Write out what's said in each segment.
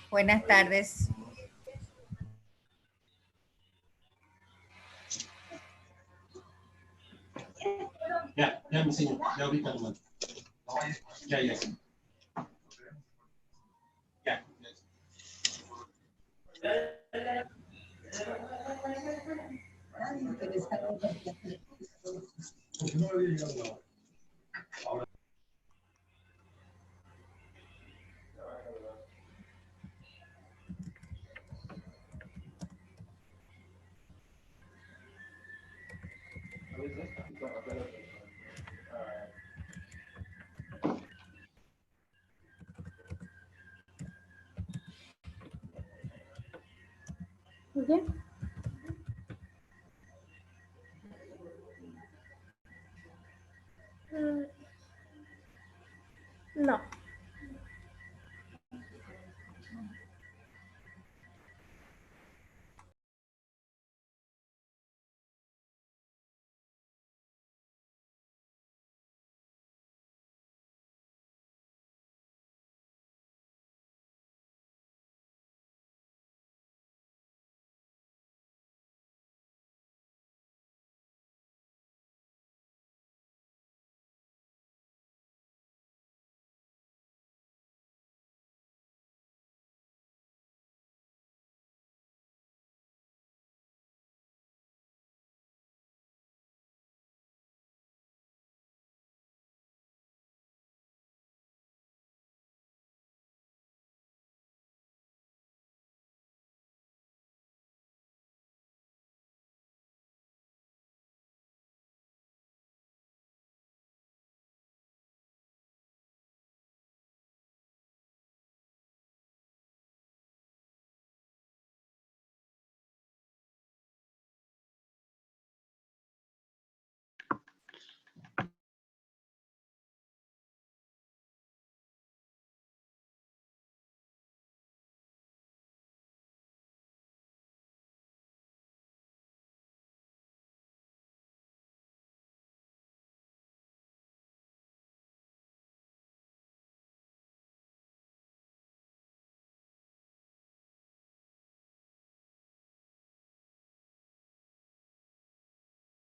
Buenas tardes. Ya me enseño. Ya ahorita lo mando. Ya. Ya. No había llegado ahora. ¿Ya? No.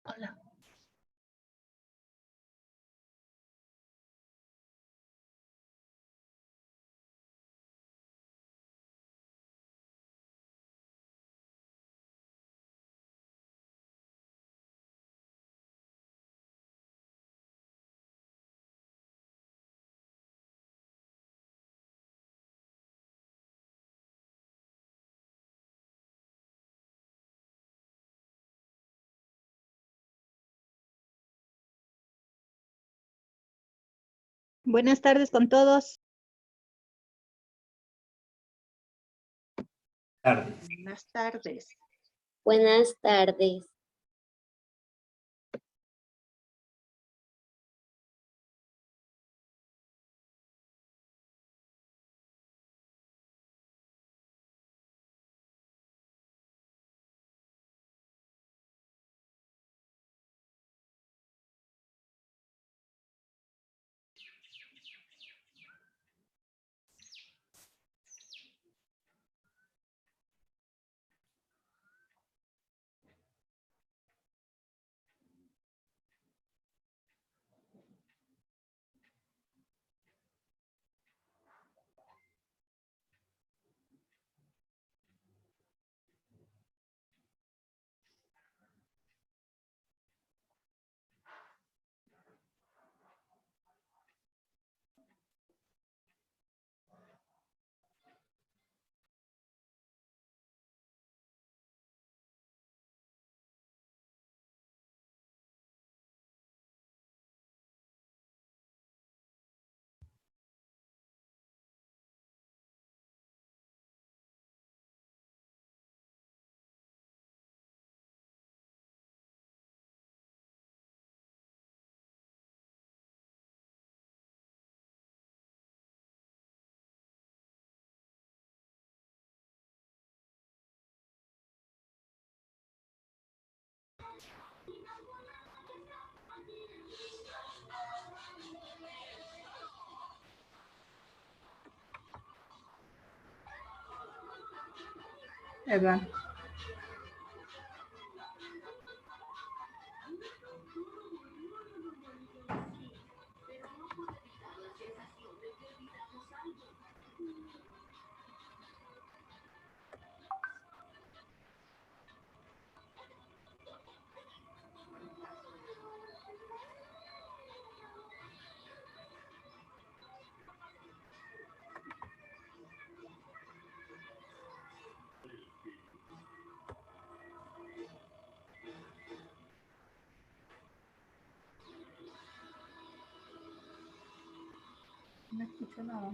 Hola. Buenas tardes con todos. Buenas tardes. Buenas tardes. Eva. No escucho nada.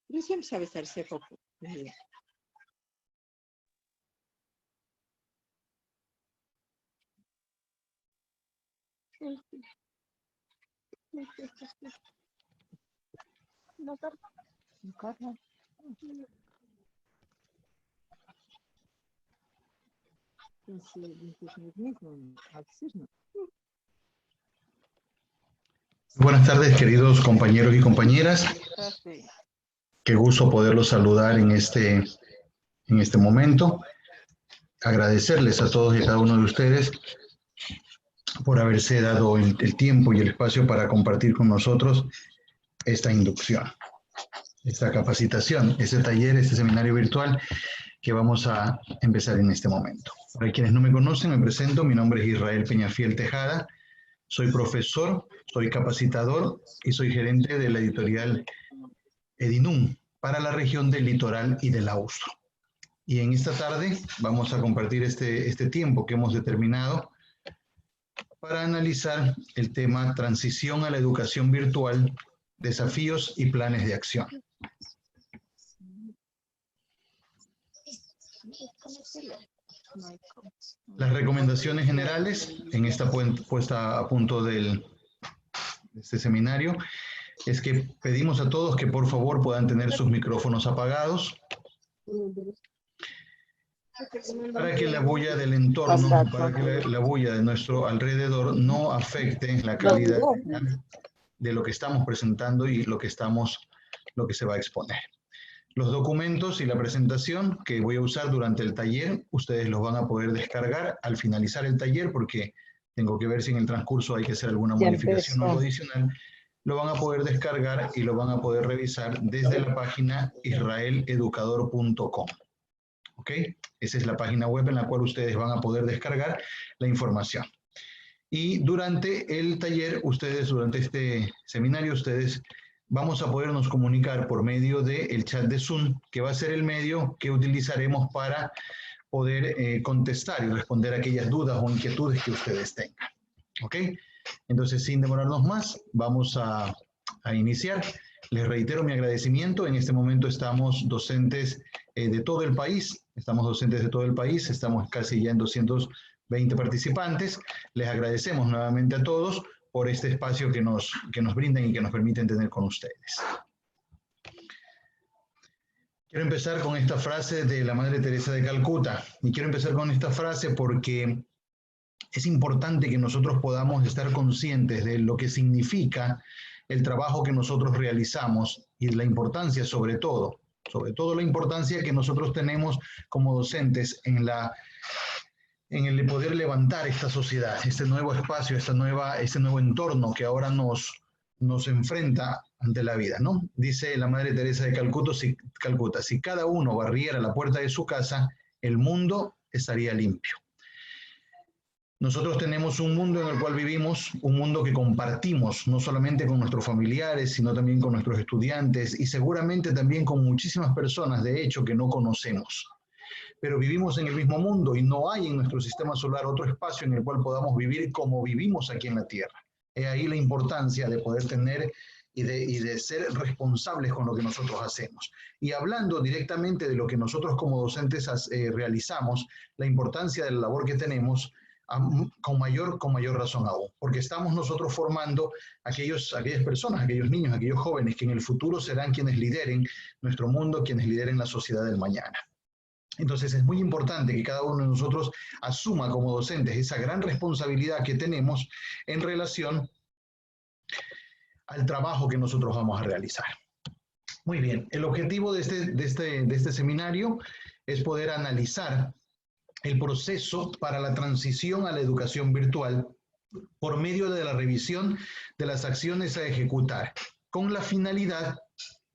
Recién sabe hacerse poco. Buenas tardes, queridos compañeros y compañeras. Qué gusto poderlos saludar en este momento. Agradecerles a todos y a cada uno de ustedes por haberse dado el tiempo y el espacio para compartir con nosotros esta inducción, esta capacitación, este taller, este seminario virtual que vamos a empezar en este momento. Para quienes no me conocen, me presento. Mi nombre es Israel Peñafiel Tejada. Soy profesor, soy capacitador y soy gerente de la editorial Edinum para la región del Litoral y del Austro. Y en esta tarde vamos a compartir este tiempo que hemos determinado para analizar el tema transición a la educación virtual, desafíos y planes de acción. Las recomendaciones generales en esta puesta a punto de este seminario es que pedimos a todos que por favor puedan tener sus micrófonos apagados para que la bulla del entorno, para que la bulla de nuestro alrededor no afecte la calidad de lo que estamos presentando y lo que se va a exponer. Los documentos y la presentación que voy a usar durante el taller, ustedes los van a poder descargar al finalizar el taller, porque tengo que ver si en el transcurso hay que hacer alguna modificación o algo adicional. Lo van a poder descargar y lo van a poder revisar desde la página israeleducador.com. ¿Ok? Esa es la página web en la cual ustedes van a poder descargar la información. Y durante el taller, durante este seminario, vamos a podernos comunicar por medio del chat de Zoom, que va a ser el medio que utilizaremos para poder contestar y responder aquellas dudas o inquietudes que ustedes tengan. ¿Ok? Entonces, sin demorarnos más, vamos a iniciar. Les reitero mi agradecimiento. En este momento estamos docentes de todo el país. Estamos casi ya en 220 participantes. Les agradecemos nuevamente a todos por este espacio que nos brindan y que nos permiten tener con ustedes. Quiero empezar con esta frase de la Madre Teresa de Calcuta. Y quiero empezar con esta frase porque es importante que nosotros podamos estar conscientes de lo que significa el trabajo que nosotros realizamos y la importancia, sobre todo la importancia que nosotros tenemos como docentes en el de poder levantar esta sociedad, este nuevo espacio, este nuevo entorno que ahora nos enfrenta ante la vida, ¿no? Dice la Madre Teresa de Calcuta, si cada uno barriera la puerta de su casa, el mundo estaría limpio. Nosotros tenemos un mundo en el cual vivimos, un mundo que compartimos, no solamente con nuestros familiares, sino también con nuestros estudiantes y seguramente también con muchísimas personas, de hecho, que no conocemos. Pero vivimos en el mismo mundo y no hay en nuestro sistema solar otro espacio en el cual podamos vivir como vivimos aquí en la Tierra. Es ahí la importancia de poder tener y de ser responsables con lo que nosotros hacemos. Y hablando directamente de lo que nosotros como docentes realizamos, la importancia de la labor que tenemos, con mayor razón aún, porque estamos nosotros formando aquellas personas, aquellos niños, aquellos jóvenes que en el futuro serán quienes lideren nuestro mundo, quienes lideren la sociedad del mañana. Entonces es muy importante que cada uno de nosotros asuma como docentes esa gran responsabilidad que tenemos en relación al trabajo que nosotros vamos a realizar. Muy bien, el objetivo de este seminario es poder analizar el proceso para la transición a la educación virtual por medio de la revisión de las acciones a ejecutar, con la finalidad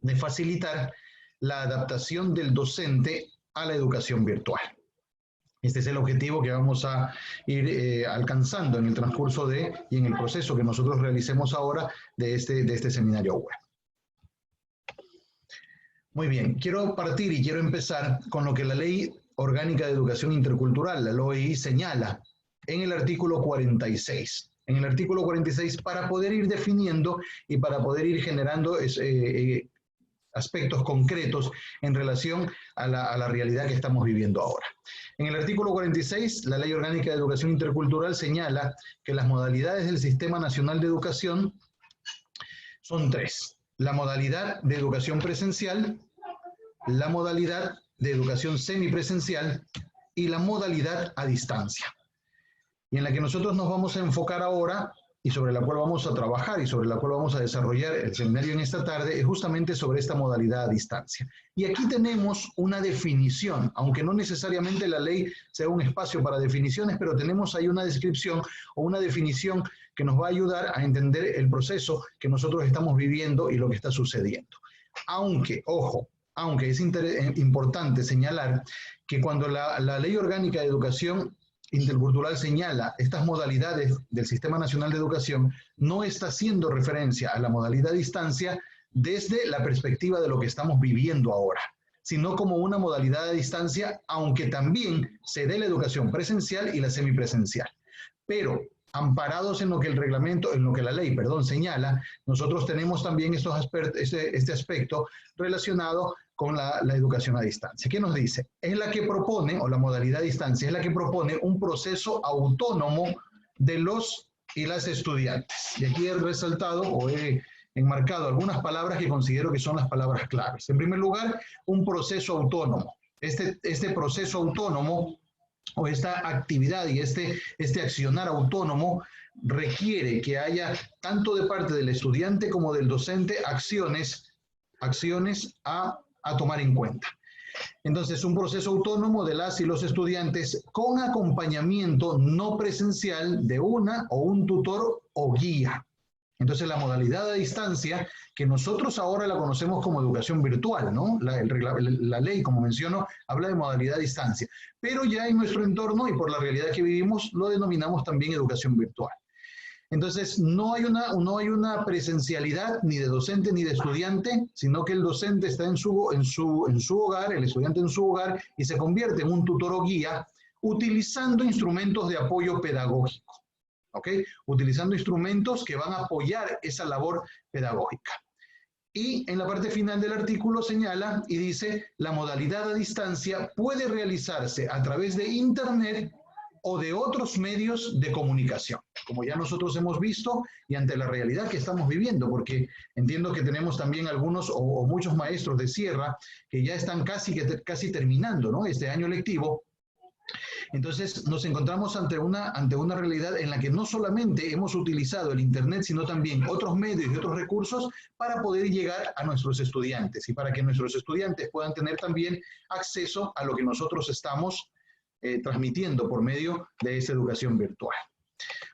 de facilitar la adaptación del docente a la educación virtual. Este es el objetivo que vamos a ir alcanzando en el transcurso y en el proceso que nosotros realicemos ahora de este seminario web. Muy bien, quiero partir y quiero empezar con lo que la Ley Orgánica de Educación Intercultural, la LOEI, señala en el artículo 46. En el artículo 46, para poder ir definiendo y para poder ir generando aspectos concretos en relación a la realidad que estamos viviendo ahora. En el artículo 46, la Ley Orgánica de Educación Intercultural señala que las modalidades del Sistema Nacional de Educación son 3. La modalidad de educación presencial, la modalidad de educación semipresencial y la modalidad a distancia. Y en la que nosotros nos vamos a enfocar ahora y sobre la cual vamos a trabajar y sobre la cual vamos a desarrollar el seminario en esta tarde es justamente sobre esta modalidad a distancia. Y aquí tenemos una definición, aunque no necesariamente la ley sea un espacio para definiciones, pero tenemos ahí una descripción o una definición que nos va a ayudar a entender el proceso que nosotros estamos viviendo y lo que está sucediendo. Aunque, ojo, aunque es importante señalar que cuando la Ley Orgánica de Educación Intercultural señala estas modalidades del Sistema Nacional de Educación, no está haciendo referencia a la modalidad a distancia desde la perspectiva de lo que estamos viviendo ahora, sino como una modalidad a distancia, aunque también se dé la educación presencial y la semipresencial. Pero amparados en lo que el reglamento, en lo que la ley, señala, nosotros tenemos también este aspecto relacionado con la educación a distancia. ¿Qué nos dice? Es la que propone, o la modalidad a distancia, es la que propone un proceso autónomo de los y las estudiantes. Y aquí he resaltado o he enmarcado algunas palabras que considero que son las palabras claves. En primer lugar, un proceso autónomo. Este proceso autónomo o esta actividad y este accionar autónomo requiere que haya tanto de parte del estudiante como del docente acciones a tomar en cuenta. Entonces, un proceso autónomo de las y los estudiantes con acompañamiento no presencial de una o un tutor o guía. Entonces, la modalidad a distancia, que nosotros ahora la conocemos como educación virtual, ¿no? La ley, como menciono, habla de modalidad a distancia, pero ya en nuestro entorno y por la realidad que vivimos, lo denominamos también educación virtual. Entonces, no hay una presencialidad ni de docente ni de estudiante, sino que el docente está en su hogar, el estudiante en su hogar, y se convierte en un tutor o guía utilizando instrumentos de apoyo pedagógico. ¿Ok? Utilizando instrumentos que van a apoyar esa labor pedagógica. Y en la parte final del artículo señala y dice, la modalidad a distancia puede realizarse a través de Internet o de otros medios de comunicación, como ya nosotros hemos visto y ante la realidad que estamos viviendo, porque entiendo que tenemos también algunos o muchos maestros de Sierra que ya están casi terminando, ¿no? Este año lectivo. Entonces nos encontramos ante una realidad en la que no solamente hemos utilizado el Internet, sino también otros medios y otros recursos para poder llegar a nuestros estudiantes y para que nuestros estudiantes puedan tener también acceso a lo que nosotros estamos transmitiendo por medio de esa educación virtual.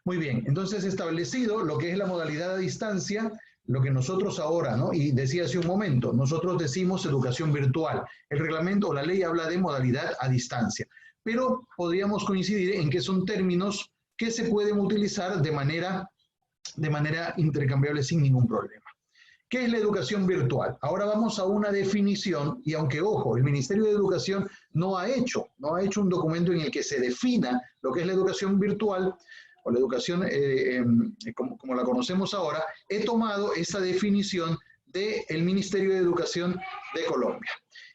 Muy bien, entonces establecido lo que es la modalidad a distancia, lo que nosotros ahora, ¿no? Y decía hace un momento, nosotros decimos educación virtual. El reglamento o la ley habla de modalidad a distancia. Pero podríamos coincidir en que son términos que se pueden utilizar de manera intercambiable sin ningún problema. ¿Qué es la educación virtual? Ahora vamos a una definición y aunque, ojo, el Ministerio de Educación no ha hecho un documento en el que se defina lo que es la educación virtual, o la educación como la conocemos ahora, he tomado esa definición del Ministerio de Educación de Colombia.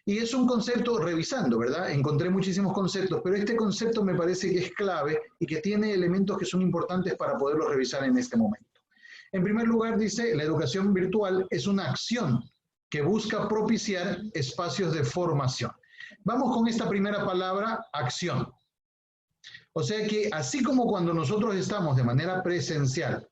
Y es un concepto, revisando, ¿verdad? Encontré muchísimos conceptos, pero este concepto me parece que es clave y que tiene elementos que son importantes para poderlos revisar en este momento. En primer lugar, dice, la educación virtual es una acción que busca propiciar espacios de formación. Vamos con esta primera palabra, acción. O sea que así como cuando nosotros estamos de manera presencial,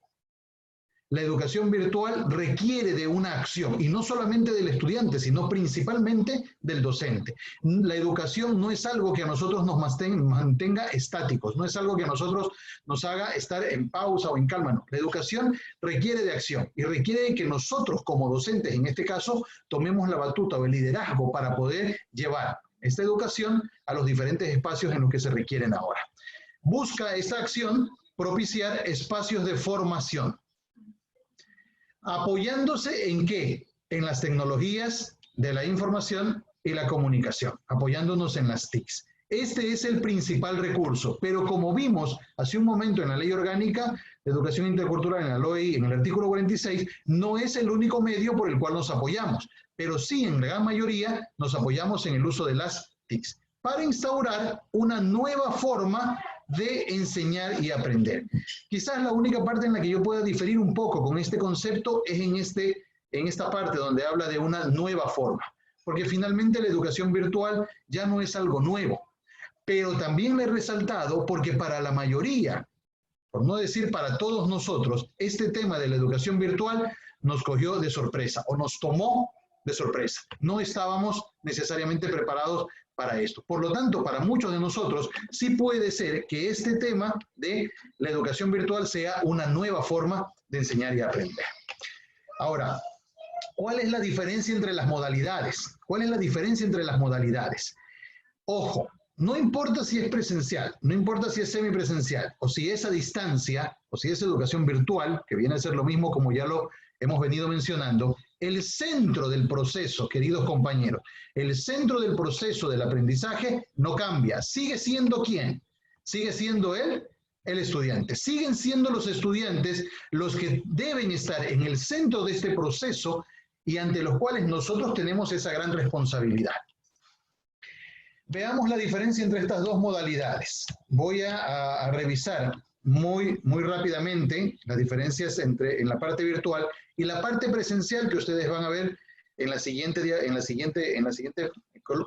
la educación virtual requiere de una acción, y no solamente del estudiante, sino principalmente del docente. La educación no es algo que a nosotros nos mantenga estáticos, no es algo que a nosotros nos haga estar en pausa o en calma, no. La educación requiere de acción y requiere de que nosotros como docentes, en este caso, tomemos la batuta o el liderazgo para poder llevar esta educación a los diferentes espacios en los que se requieren ahora. Busca esta acción propiciar espacios de formación. ¿Apoyándose en qué? En las tecnologías de la información y la comunicación, apoyándonos en las TICs. Este es el principal recurso, pero como vimos hace un momento en la Ley Orgánica de Educación Intercultural, en la LOI, en el artículo 46, no es el único medio por el cual nos apoyamos, pero sí en la gran mayoría nos apoyamos en el uso de las TICs, para instaurar una nueva forma de enseñar y aprender. Quizás la única parte en la que yo pueda diferir un poco con este concepto es en esta parte donde habla de una nueva forma, porque finalmente la educación virtual ya no es algo nuevo, pero también le he resaltado porque para la mayoría, por no decir para todos nosotros, este tema de la educación virtual nos cogió de sorpresa o nos tomó de sorpresa. No estábamos necesariamente preparados para esto. Por lo tanto, para muchos de nosotros, sí puede ser que este tema de la educación virtual sea una nueva forma de enseñar y aprender. Ahora, ¿cuál es la diferencia entre las modalidades? ¿Cuál es la diferencia entre las modalidades? Ojo, no importa si es presencial, no importa si es semipresencial, o si es a distancia, o si es educación virtual, que viene a ser lo mismo como ya lo hemos venido mencionando, el centro del proceso, queridos compañeros, el centro del proceso del aprendizaje no cambia. ¿Sigue siendo quién? Sigue siendo el estudiante. Siguen siendo los estudiantes los que deben estar en el centro de este proceso y ante los cuales nosotros tenemos esa gran responsabilidad. Veamos la diferencia entre estas dos modalidades. Voy a revisar muy rápidamente las diferencias en la parte virtual y la parte presencial que ustedes van a ver en la siguiente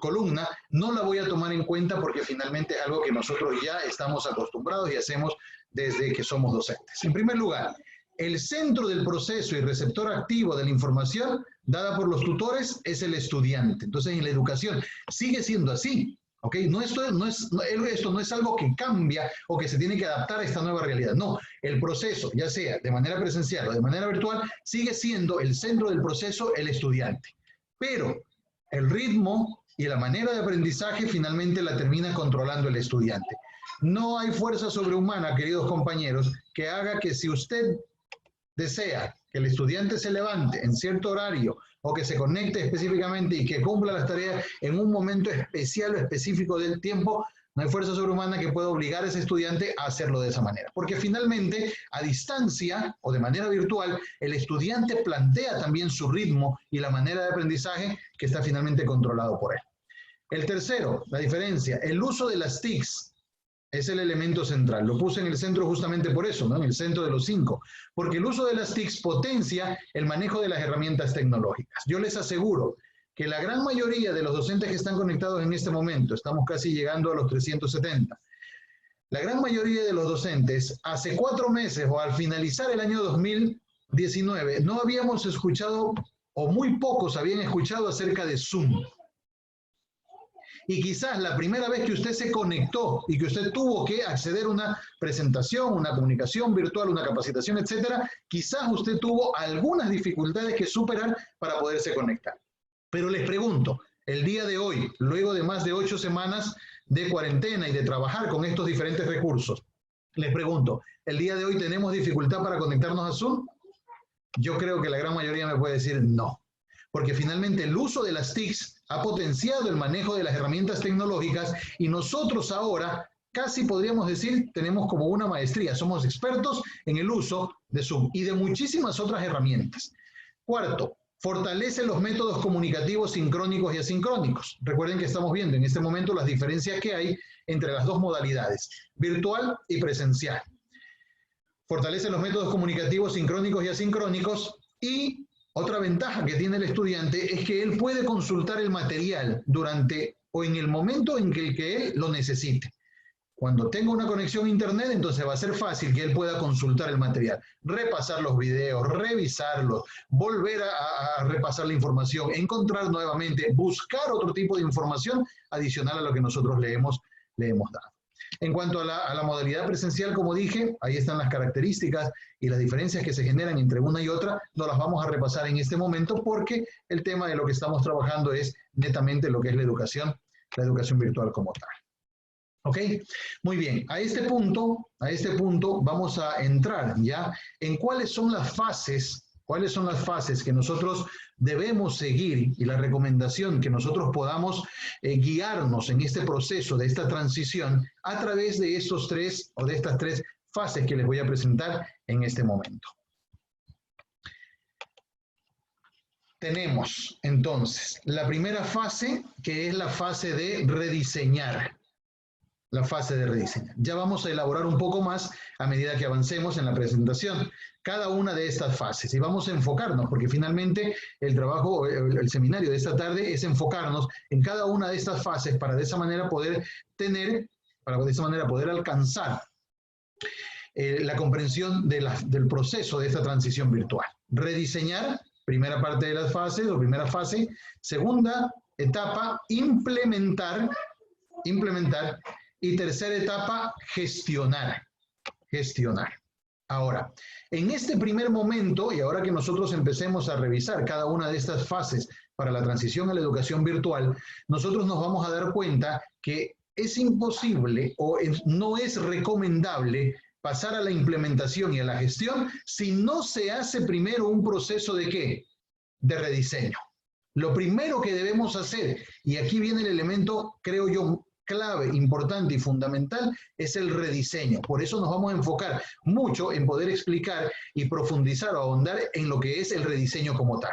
columna. No la voy a tomar en cuenta porque finalmente es algo que nosotros ya estamos acostumbrados y hacemos desde que somos docentes. En primer lugar, el centro del proceso y receptor activo de la información dada por los tutores es el estudiante. Entonces, en la educación sigue siendo así. ¿Ok? Esto no es algo que cambia o que se tiene que adaptar a esta nueva realidad. No, el proceso, ya sea de manera presencial o de manera virtual, sigue siendo el centro del proceso el estudiante. Pero el ritmo y la manera de aprendizaje finalmente la termina controlando el estudiante. No hay fuerza sobrehumana, queridos compañeros, que haga que si usted desea que el estudiante se levante en cierto horario o que se conecte específicamente y que cumpla las tareas en un momento especial o específico del tiempo, no hay fuerza sobrehumana que pueda obligar a ese estudiante a hacerlo de esa manera. Porque finalmente, a distancia o de manera virtual, el estudiante plantea también su ritmo y la manera de aprendizaje que está finalmente controlado por él. El tercero, la diferencia, el uso de las TICs es el elemento central. Lo puse en el centro justamente por eso, ¿no? En el centro de los 5. Porque el uso de las TICs potencia el manejo de las herramientas tecnológicas. Yo les aseguro que la gran mayoría de los docentes que están conectados en este momento, estamos casi llegando a los 370, la gran mayoría de los docentes, hace 4 meses o al finalizar el año 2019, no habíamos escuchado, o muy pocos habían escuchado acerca de Zoom. Y quizás la primera vez que usted se conectó y que usted tuvo que acceder a una presentación, una comunicación virtual, una capacitación, etcétera, quizás usted tuvo algunas dificultades que superar para poderse conectar. Pero les pregunto, el día de hoy, luego de más de 8 semanas de cuarentena y de trabajar con estos diferentes recursos, les pregunto, ¿el día de hoy tenemos dificultad para conectarnos a Zoom? Yo creo que la gran mayoría me puede decir no. Porque finalmente el uso de las TICs ha potenciado el manejo de las herramientas tecnológicas y nosotros ahora casi podríamos decir, tenemos como una maestría, somos expertos en el uso de Zoom y de muchísimas otras herramientas. Cuarto, fortalece los métodos comunicativos sincrónicos y asincrónicos. Recuerden que estamos viendo en este momento las diferencias que hay entre las dos modalidades, virtual y presencial. Fortalece los métodos comunicativos sincrónicos y asincrónicos, y otra ventaja que tiene el estudiante es que él puede consultar el material durante o en el momento en que él lo necesite. Cuando tenga una conexión a internet, entonces va a ser fácil que él pueda consultar el material, repasar los videos, revisarlos, volver a repasar la información, encontrar nuevamente, buscar otro tipo de información adicional a lo que nosotros le hemos dado. En cuanto a la modalidad presencial, como dije, ahí están las características y las diferencias que se generan entre una y otra. No las vamos a repasar en este momento porque el tema de lo que estamos trabajando es netamente lo que es la educación virtual como tal. ¿Ok? Muy bien, a este punto vamos a entrar ya en cuáles son las fases que nosotros debemos seguir y la recomendación que nosotros podamos guiarnos en este proceso de esta transición a través de estos tres o de estas tres fases que les voy a presentar en este momento. Tenemos entonces la primera fase, que es la fase de rediseñar. La fase de rediseño. Ya vamos a elaborar un poco más a medida que avancemos en la presentación cada una de estas fases y vamos a enfocarnos, porque finalmente el trabajo, el seminario de esta tarde es enfocarnos en cada una de estas fases para de esa manera poder alcanzar la comprensión del proceso de esta transición virtual. Rediseñar, primera parte de las fases o primera fase. Segunda etapa, implementar. Y tercera etapa, gestionar. Ahora, en este primer momento, y ahora que nosotros empecemos a revisar cada una de estas fases para la transición a la educación virtual, nosotros nos vamos a dar cuenta que es imposible o no es recomendable pasar a la implementación y a la gestión si no se hace primero un proceso ¿de qué? De rediseño. Lo primero que debemos hacer, y aquí viene el elemento, creo yo, clave, importante y fundamental, es el rediseño. Por eso nos vamos a enfocar mucho en poder explicar y profundizar o ahondar en lo que es el rediseño como tal.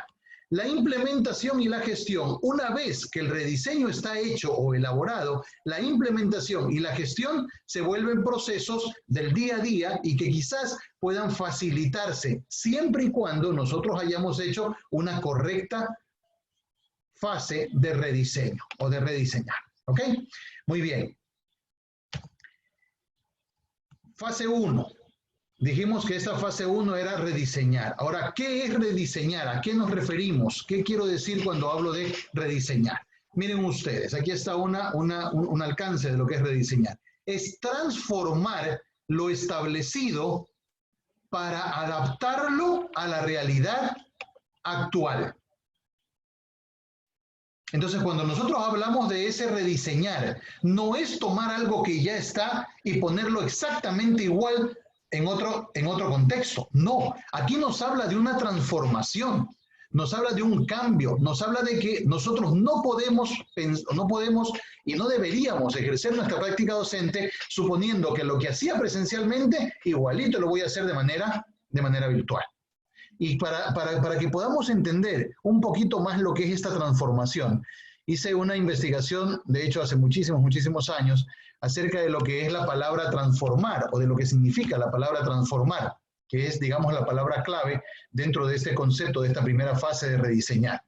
La implementación y la gestión, una vez que el rediseño está hecho o elaborado, la implementación y la gestión se vuelven procesos del día a día y que quizás puedan facilitarse siempre y cuando nosotros hayamos hecho una correcta fase de rediseño o de rediseñar. ¿Ok? Muy bien. Fase 1. Dijimos que esta fase 1 era rediseñar. Ahora, ¿qué es rediseñar? ¿A qué nos referimos? ¿Qué quiero decir cuando hablo de rediseñar? Miren ustedes, aquí está un alcance de lo que es rediseñar. Es transformar lo establecido para adaptarlo a la realidad actual. Entonces, cuando nosotros hablamos de ese rediseñar, no es tomar algo que ya está y ponerlo exactamente igual en otro contexto. No, aquí nos habla de una transformación, nos habla de un cambio, nos habla de que nosotros no podemos y no deberíamos ejercer nuestra práctica docente suponiendo que lo que hacía presencialmente, igualito lo voy a hacer de manera virtual. Y para que podamos entender un poquito más lo que es esta transformación, hice una investigación, de hecho hace muchísimos años, acerca de lo que es la palabra transformar o de lo que significa la palabra transformar, que es, digamos, la palabra clave dentro de este concepto, de esta primera fase de rediseñar.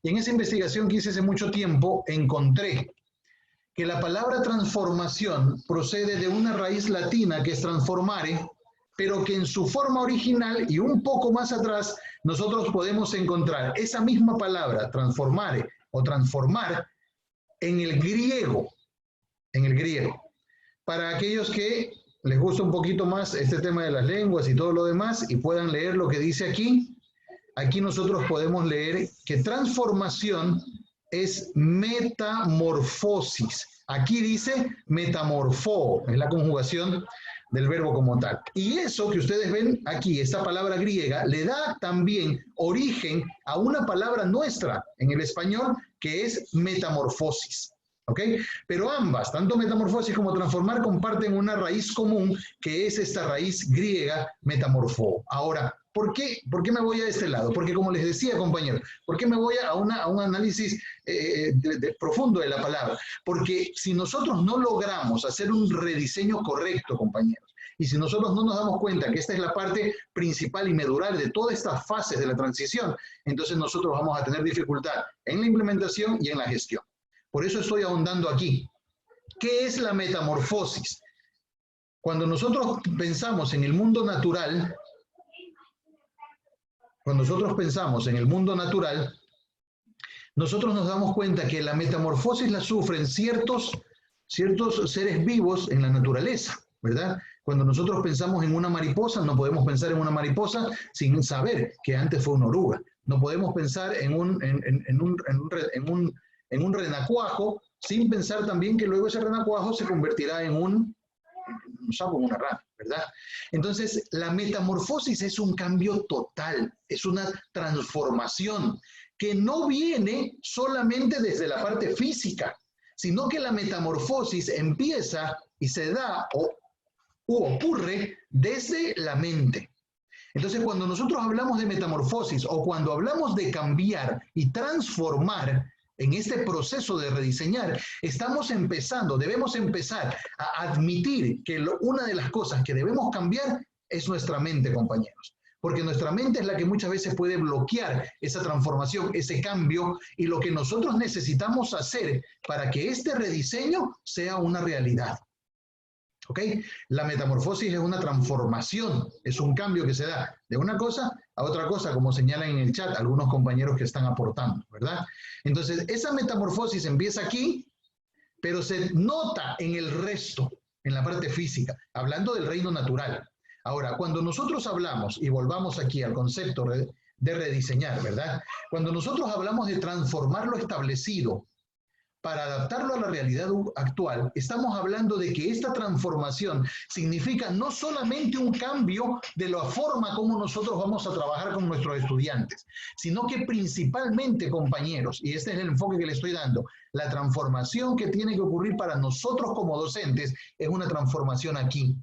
Y en esa investigación que hice hace mucho tiempo, encontré que la palabra transformación procede de una raíz latina que es transformare, pero que en su forma original y un poco más atrás nosotros podemos encontrar esa misma palabra, transformare o transformar, en el griego. Para aquellos que les gusta un poquito más este tema de las lenguas y todo lo demás y puedan leer lo que dice aquí, aquí nosotros podemos leer que transformación es metamorfosis. Aquí dice metamorfo, es la conjugación del verbo como tal. Y eso que ustedes ven aquí, esta palabra griega, le da también origen a una palabra nuestra en el español que es metamorfosis. ¿Ok? Pero ambas, tanto metamorfosis como transformar, comparten una raíz común, que es esta raíz griega metamorfo. Ahora, ¿por qué me voy a este lado? Porque como les decía, compañeros, ¿por qué me voy a un análisis profundo de la palabra? Porque si nosotros no logramos hacer un rediseño correcto, compañeros, y si nosotros no nos damos cuenta que esta es la parte principal y medular de todas estas fases de la transición, entonces nosotros vamos a tener dificultad en la implementación y en la gestión. Por eso estoy ahondando aquí. ¿Qué es la metamorfosis? Cuando nosotros pensamos en el mundo natural, nosotros nos damos cuenta que la metamorfosis la sufren ciertos seres vivos en la naturaleza, ¿verdad? Cuando nosotros pensamos en una mariposa, no podemos pensar en una mariposa sin saber que antes fue una oruga. No podemos pensar en un renacuajo sin pensar también que luego ese renacuajo se convertirá en un sapo, en una rana, ¿verdad? Entonces, la metamorfosis es un cambio total, es una transformación que no viene solamente desde la parte física, sino que la metamorfosis empieza y se da u ocurre desde la mente. Entonces, cuando nosotros hablamos de metamorfosis o cuando hablamos de cambiar y transformar en este proceso de rediseñar, debemos empezar a admitir que una de las cosas que debemos cambiar es nuestra mente, compañeros. Porque nuestra mente es la que muchas veces puede bloquear esa transformación, ese cambio, y lo que nosotros necesitamos hacer para que este rediseño sea una realidad. ¿Ok? La metamorfosis es una transformación, es un cambio que se da de una cosa a otra cosa, como señalan en el chat algunos compañeros que están aportando, ¿verdad? Entonces, esa metamorfosis empieza aquí, pero se nota en el resto, en la parte física, hablando del reino natural. Ahora, cuando nosotros hablamos, y volvamos aquí al concepto de rediseñar, ¿verdad? Cuando nosotros hablamos de transformar lo establecido para adaptarlo a la realidad actual, estamos hablando de que esta transformación significa no solamente un cambio de la forma como nosotros vamos a trabajar con nuestros estudiantes, sino que principalmente, compañeros, y este es el enfoque que le estoy dando, la transformación que tiene que ocurrir para nosotros como docentes es una transformación aquí.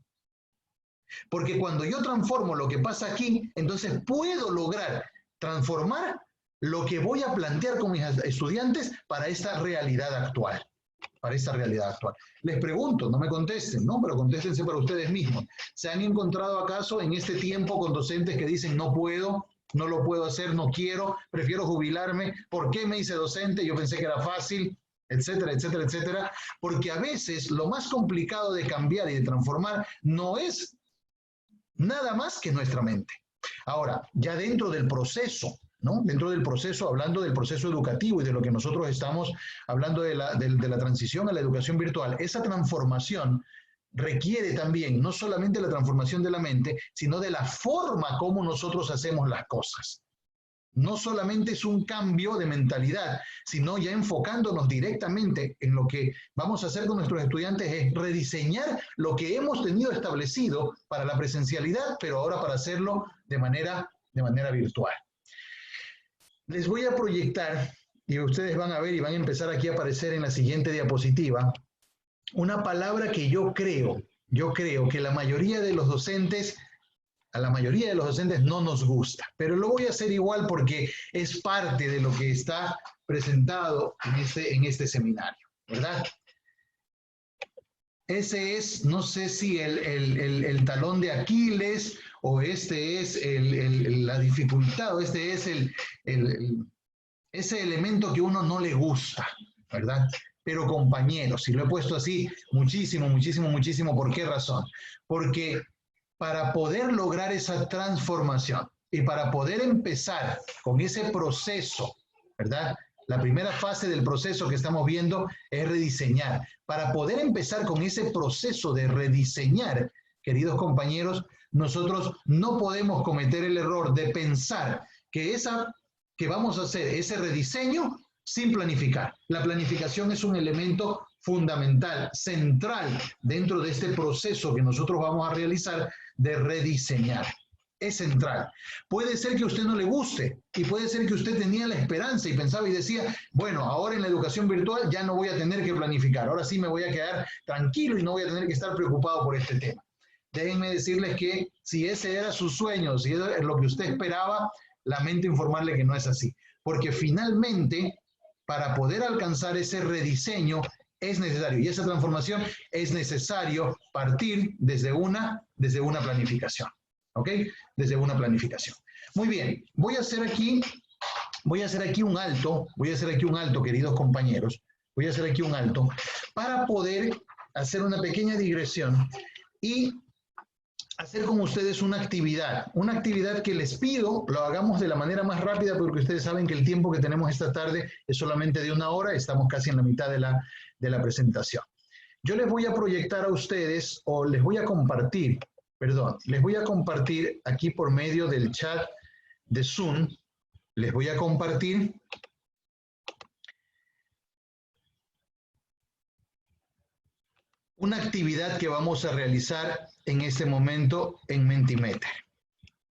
Porque cuando yo transformo lo que pasa aquí, entonces puedo lograr transformar lo que voy a plantear con mis estudiantes para esta realidad actual. Les pregunto, no me contesten, ¿no? Pero contéstense para ustedes mismos. ¿Se han encontrado acaso en este tiempo con docentes que dicen no puedo, no lo puedo hacer, no quiero, prefiero jubilarme? ¿Por qué me hice docente? Yo pensé que era fácil, etcétera, etcétera, etcétera. Porque a veces lo más complicado de cambiar y de transformar no es nada más que nuestra mente. Ahora, ya dentro del proceso, ¿no? Dentro del proceso, hablando del proceso educativo y de lo que nosotros estamos hablando de la transición a la educación virtual, esa transformación requiere también no solamente la transformación de la mente, sino de la forma como nosotros hacemos las cosas. No solamente es un cambio de mentalidad, sino ya enfocándonos directamente en lo que vamos a hacer con nuestros estudiantes, es rediseñar lo que hemos tenido establecido para la presencialidad, pero ahora para hacerlo de manera virtual. Les voy a proyectar, y ustedes van a ver y van a empezar aquí a aparecer en la siguiente diapositiva, una palabra que yo creo que a la mayoría de los docentes no nos gusta, pero lo voy a hacer igual porque es parte de lo que está presentado en este seminario, ¿verdad? Ese es, no sé si el talón de Aquiles, o este es la dificultad, o este es ese elemento que a uno no le gusta, ¿verdad? Pero compañeros, y lo he puesto así muchísimo, muchísimo, muchísimo, ¿por qué razón? Porque para poder lograr esa transformación y para poder empezar con ese proceso, ¿verdad? La primera fase del proceso que estamos viendo es rediseñar. Para poder empezar con ese proceso de rediseñar, queridos compañeros, nosotros no podemos cometer el error de pensar que vamos a hacer ese rediseño sin planificar. La planificación es un elemento fundamental, central, dentro de este proceso que nosotros vamos a realizar de rediseñar. es central. Puede ser que a usted no le guste y puede ser que usted tenía la esperanza y pensaba y decía, bueno, ahora en la educación virtual ya no voy a tener que planificar, ahora sí me voy a quedar tranquilo y no voy a tener que estar preocupado por este tema. Déjenme decirles que si ese era su sueño, si eso es lo que usted esperaba, lamento informarle que no es así. Porque finalmente, para poder alcanzar ese rediseño, es necesario, y esa transformación es necesario partir desde una planificación. ¿Ok? Desde una planificación. Muy bien, voy a hacer aquí un alto, queridos compañeros, voy a hacer aquí un alto para poder hacer una pequeña digresión y hacer con ustedes una actividad que les pido lo hagamos de la manera más rápida porque ustedes saben que el tiempo que tenemos esta tarde es solamente de 1 hora, estamos casi en la mitad de la presentación. Yo les voy a proyectar a ustedes, o les voy a compartir aquí por medio del chat de Zoom, les voy a compartir una actividad que vamos a realizar en este momento en Mentimeter.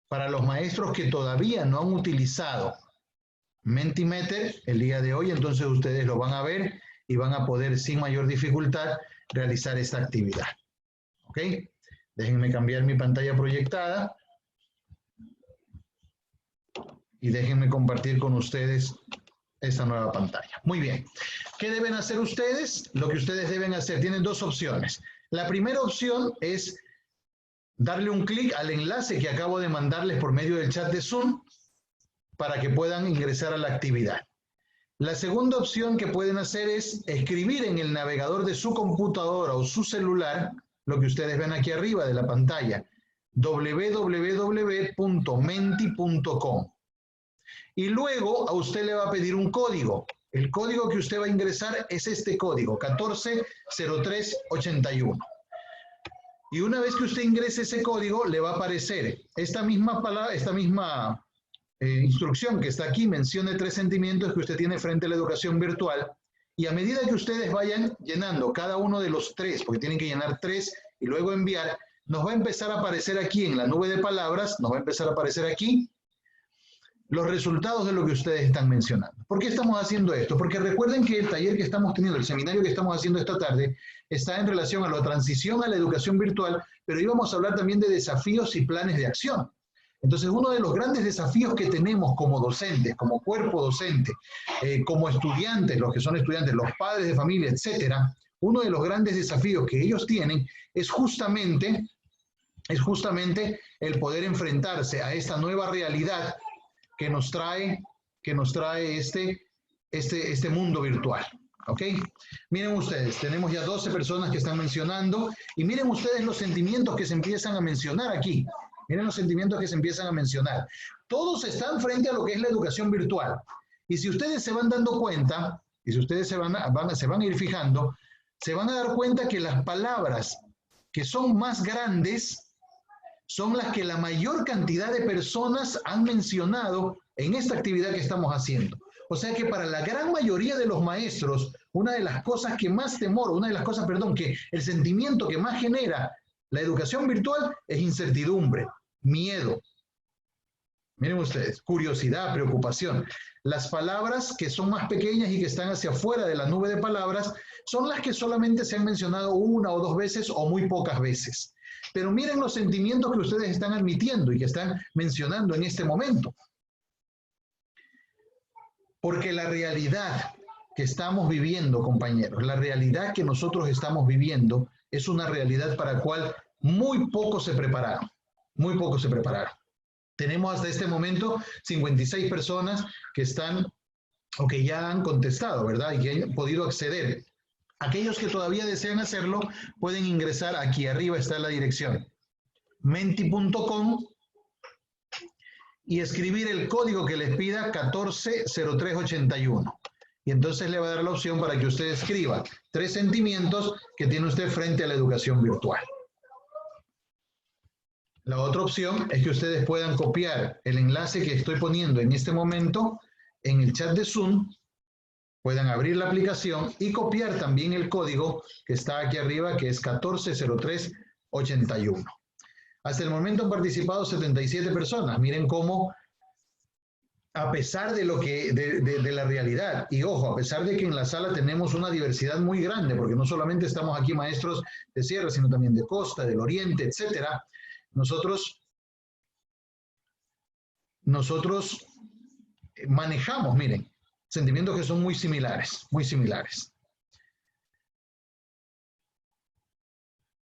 Para los maestros que todavía no han utilizado Mentimeter el día de hoy, entonces ustedes lo van a ver y van a poder sin mayor dificultad realizar esta actividad. ¿Ok? Déjenme cambiar mi pantalla proyectada y déjenme compartir con ustedes esta nueva pantalla. Muy bien. ¿Qué deben hacer ustedes? Lo que ustedes deben hacer, tienen 2 opciones. La primera opción es darle un clic al enlace que acabo de mandarles por medio del chat de Zoom para que puedan ingresar a la actividad. La segunda opción que pueden hacer es escribir en el navegador de su computadora o su celular, lo que ustedes ven aquí arriba de la pantalla, www.menti.com. Y luego a usted le va a pedir un código. El código que usted va a ingresar es este código, 140381. Y una vez que usted ingrese ese código, le va a aparecer esta misma instrucción que está aquí, mencione 3 sentimientos que usted tiene frente a la educación virtual. Y a medida que ustedes vayan llenando cada uno de los 3, porque tienen que llenar 3 y luego enviar, nos va a empezar a aparecer aquí en la nube de palabras, nos va a empezar a aparecer aquí los resultados de lo que ustedes están mencionando. ¿Por qué estamos haciendo esto? Porque recuerden que el taller que estamos teniendo, el seminario que estamos haciendo esta tarde, está en relación a la transición a la educación virtual, pero íbamos a hablar también de desafíos y planes de acción. Entonces, uno de los grandes desafíos que tenemos como docentes, como cuerpo docente, como estudiantes, los que son estudiantes, los padres de familia, etcétera, uno de los grandes desafíos que ellos tienen es justamente el poder enfrentarse a esta nueva realidad que nos trae este mundo virtual. ¿Ok? Miren ustedes, tenemos ya 12 personas que están mencionando y miren ustedes los sentimientos que se empiezan a mencionar aquí. Miren los sentimientos que se empiezan a mencionar. Todos están frente a lo que es la educación virtual. Y si ustedes se van dando cuenta, y si ustedes se van a ir fijando, se van a dar cuenta que las palabras que son más grandes son las que la mayor cantidad de personas han mencionado en esta actividad que estamos haciendo. O sea que para la gran mayoría de los maestros, una de las cosas que más temor, que el sentimiento que más genera la educación virtual es incertidumbre, miedo. Miren ustedes, curiosidad, preocupación. Las palabras que son más pequeñas y que están hacia afuera de la nube de palabras son las que solamente se han mencionado 1 o 2 veces o muy pocas veces. Pero miren los sentimientos que ustedes están admitiendo y que están mencionando en este momento. Porque la realidad que estamos viviendo, compañeros, la realidad que nosotros estamos viviendo es una realidad para la cual muy pocos se prepararon. Muy pocos se prepararon. Tenemos hasta este momento 56 personas que están o que ya han contestado, ¿verdad? Y que han podido acceder. Aquellos que todavía desean hacerlo pueden ingresar aquí arriba, está la dirección menti.com y escribir el código que les pida 140381. Y entonces le va a dar la opción para que usted escriba 3 sentimientos que tiene usted frente a la educación virtual. La otra opción es que ustedes puedan copiar el enlace que estoy poniendo en este momento en el chat de Zoom. Puedan abrir la aplicación y copiar también el código que está aquí arriba, que es 140381. Hasta el momento han participado 77 personas. Miren cómo, a pesar de lo que, de la realidad, y ojo, a pesar de que en la sala tenemos una diversidad muy grande, porque no solamente estamos aquí maestros de sierra, sino también de costa, del oriente, etcétera, nosotros manejamos, miren, sentimientos que son muy similares, muy similares.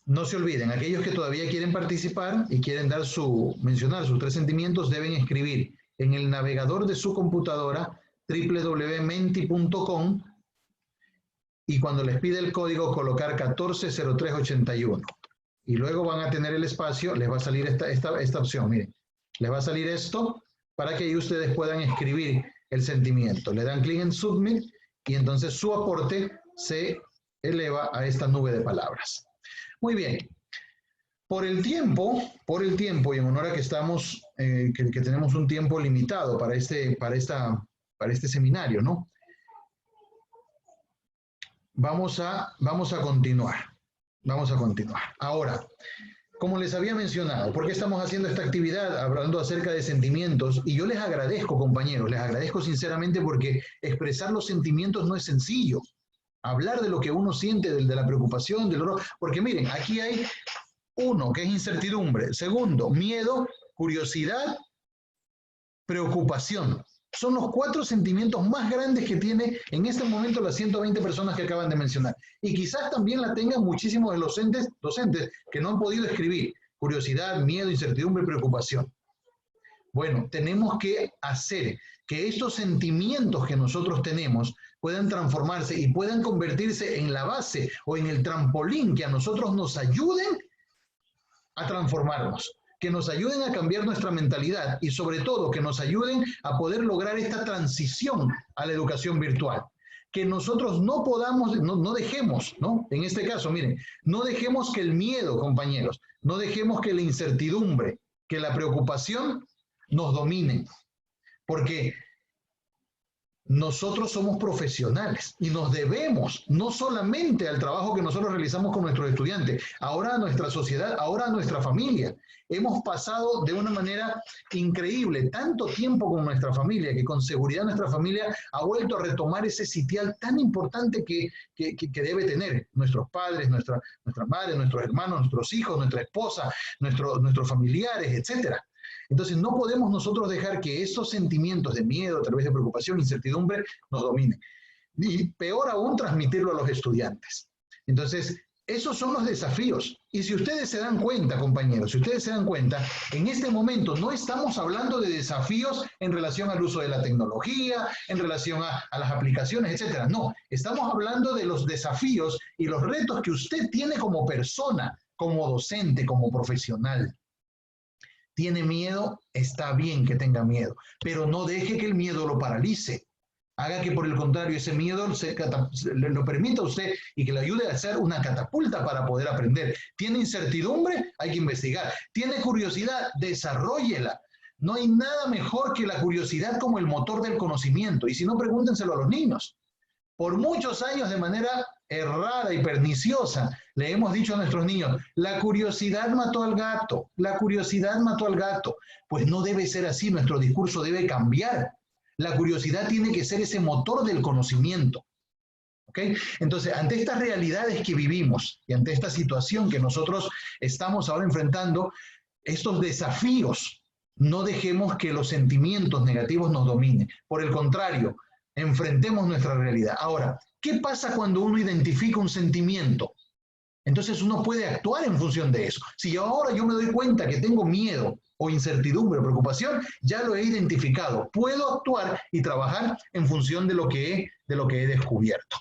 No se olviden, aquellos que todavía quieren participar y quieren mencionar sus 3 sentimientos, deben escribir en el navegador de su computadora www.menti.com y cuando les pide el código colocar 140381 y luego van a tener el espacio, les va a salir esta opción, miren, les va a salir esto para que ahí ustedes puedan escribir el sentimiento. Le dan clic en Submit y entonces su aporte se eleva a esta nube de palabras. Muy bien. Por el tiempo, y en honor a que estamos, que tenemos un tiempo limitado para este seminario, ¿no? Vamos a continuar. Vamos a continuar. Ahora, como les había mencionado, ¿por qué estamos haciendo esta actividad hablando acerca de sentimientos? Y yo les agradezco, compañeros, les agradezco sinceramente porque expresar los sentimientos no es sencillo. Hablar de lo que uno siente, de la preocupación, del dolor, porque miren, aquí hay 1, que es incertidumbre. 2, miedo, curiosidad, preocupación. Son los 4 sentimientos más grandes que tiene en este momento las 120 personas que acaban de mencionar. Y quizás también la tengan muchísimos de los docentes que no han podido escribir. Curiosidad, miedo, incertidumbre, preocupación. Bueno, tenemos que hacer que estos sentimientos que nosotros tenemos puedan transformarse y puedan convertirse en la base o en el trampolín que a nosotros nos ayuden a transformarnos, que nos ayuden a cambiar nuestra mentalidad y sobre todo que nos ayuden a poder lograr esta transición a la educación virtual. Que nosotros no podamos, no dejemos, ¿no? En este caso, miren, no dejemos que el miedo, compañeros, no dejemos que la incertidumbre, que la preocupación nos dominen. Porque nosotros somos profesionales y nos debemos no solamente al trabajo que nosotros realizamos con nuestros estudiantes, ahora a nuestra sociedad, ahora a nuestra familia. Hemos pasado de una manera increíble tanto tiempo con nuestra familia que con seguridad nuestra familia ha vuelto a retomar ese sitial tan importante que debe tener nuestros padres, nuestra madre, nuestros hermanos, nuestros hijos, nuestra esposa, nuestros familiares, etcétera. Entonces no podemos nosotros dejar que esos sentimientos de miedo, a través de preocupación, incertidumbre, nos dominen. Y peor aún, transmitirlo a los estudiantes. Entonces, esos son los desafíos. Y si ustedes se dan cuenta, compañeros, si ustedes se dan cuenta, en este momento no estamos hablando de desafíos en relación al uso de la tecnología, en relación a las aplicaciones, etcétera. No, estamos hablando de los desafíos y los retos que usted tiene como persona, como docente, como profesional. ¿Tiene miedo? Está bien que tenga miedo, pero no deje que el miedo lo paralice. Haga que por el contrario ese miedo lo permita a usted y que le ayude a hacer una catapulta para poder aprender. ¿Tiene incertidumbre? Hay que investigar. ¿Tiene curiosidad? Desarróllela. No hay nada mejor que la curiosidad como el motor del conocimiento. Y si no, pregúntenselo a los niños. Por muchos años, de manera errada y perniciosa, le hemos dicho a nuestros niños, la curiosidad mató al gato, la curiosidad mató al gato. Pues no debe ser así, nuestro discurso debe cambiar. La curiosidad tiene que ser ese motor del conocimiento. ¿Ok? Entonces, ante estas realidades que vivimos y ante esta situación que nosotros estamos ahora enfrentando, estos desafíos, no dejemos que los sentimientos negativos nos dominen. Por el contrario, enfrentemos nuestra realidad. Ahora, ¿qué pasa cuando uno identifica un sentimiento? Entonces uno puede actuar en función de eso. Si ahora yo me doy cuenta que tengo miedo o incertidumbre o preocupación, ya lo he identificado. Puedo actuar y trabajar en función de lo que he descubierto.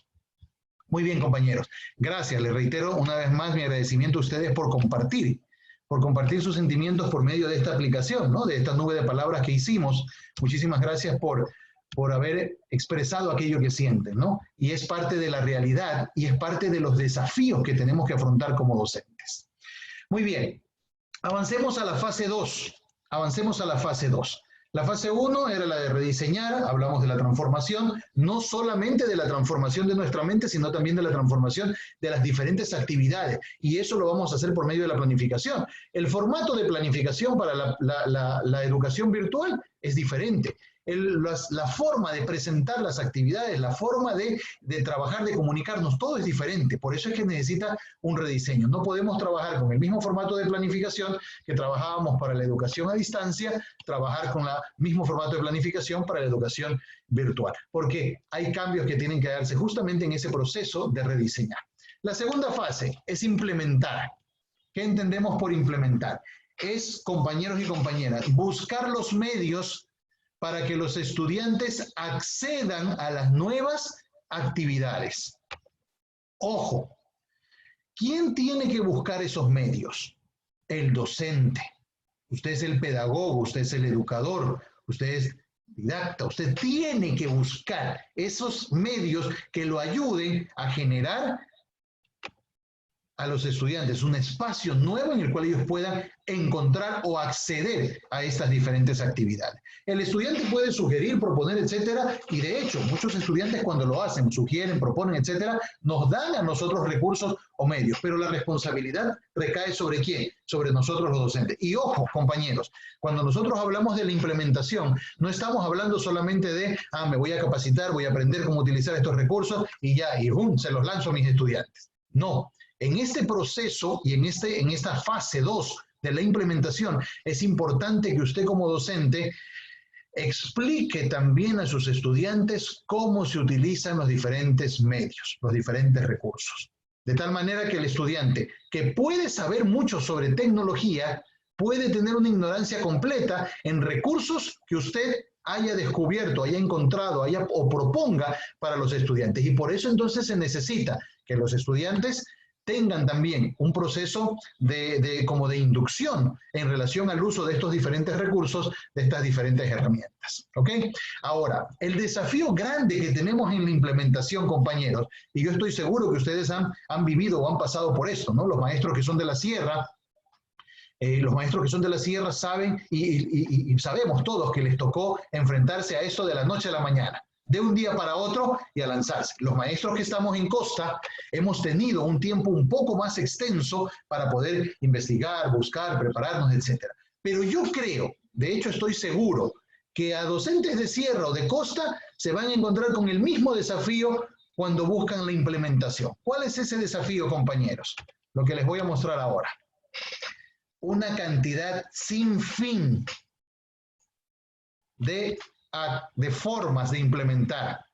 Muy bien, compañeros. Gracias. Les reitero una vez más mi agradecimiento a ustedes por compartir sus sentimientos por medio de esta aplicación, ¿no? De esta nube de palabras que hicimos. Muchísimas gracias por haber expresado aquello que sienten, ¿no? Y es parte de la realidad y es parte de los desafíos que tenemos que afrontar como docentes. Muy bien, avancemos a la fase 2. Avancemos a la fase 2. La fase 1 era la de rediseñar, hablamos de la transformación, no solamente de la transformación de nuestra mente, sino también de la transformación de las diferentes actividades. Y eso lo vamos a hacer por medio de la planificación. El formato de planificación para la educación virtual es diferente. La forma de presentar las actividades, la forma de trabajar, de comunicarnos, todo es diferente. Por eso es que necesita un rediseño. No podemos trabajar con el mismo formato de planificación que trabajábamos para la educación a distancia, trabajar con el mismo formato de planificación para la educación virtual, porque hay cambios que tienen que darse justamente en ese proceso de rediseñar. La segunda fase es implementar. ¿Qué entendemos por implementar? Es, compañeros y compañeras, buscar los medios para que los estudiantes accedan a las nuevas actividades. Ojo, ¿quién tiene que buscar esos medios? El docente. Usted es el pedagogo, usted es el educador, usted es didacta, usted tiene que buscar esos medios que lo ayuden a generar a los estudiantes un espacio nuevo en el cual ellos puedan encontrar o acceder a estas diferentes actividades. El estudiante puede sugerir, proponer, etcétera, y de hecho, muchos estudiantes cuando lo hacen, sugieren, proponen, etcétera, nos dan a nosotros recursos o medios, pero la responsabilidad recae ¿sobre quién? Sobre nosotros los docentes. Y ojo, compañeros, cuando nosotros hablamos de la implementación, no estamos hablando solamente de, me voy a capacitar, voy a aprender cómo utilizar estos recursos y ya, y se los lanzo a mis estudiantes. No. En este proceso y en esta fase 2 de la implementación, es importante que usted como docente explique también a sus estudiantes cómo se utilizan los diferentes medios, los diferentes recursos. De tal manera que el estudiante, que puede saber mucho sobre tecnología, puede tener una ignorancia completa en recursos que usted haya descubierto, haya encontrado, o proponga para los estudiantes. Y por eso entonces se necesita que los estudiantes tengan también un proceso como de inducción en relación al uso de estos diferentes recursos, de estas diferentes herramientas. ¿Ok? Ahora, el desafío grande que tenemos en la implementación, compañeros, y yo estoy seguro que ustedes han vivido o han pasado por esto, ¿no? Los maestros que son de la sierra, saben y sabemos todos que les tocó enfrentarse a esto de la noche a la mañana, de un día para otro y a lanzarse. Los maestros que estamos en costa hemos tenido un tiempo un poco más extenso para poder investigar, buscar, prepararnos, etc. Pero yo creo, de hecho estoy seguro, que a docentes de sierra o de costa se van a encontrar con el mismo desafío cuando buscan la implementación. ¿Cuál es ese desafío, compañeros? Lo que les voy a mostrar ahora. Una cantidad sin fin de formas de implementar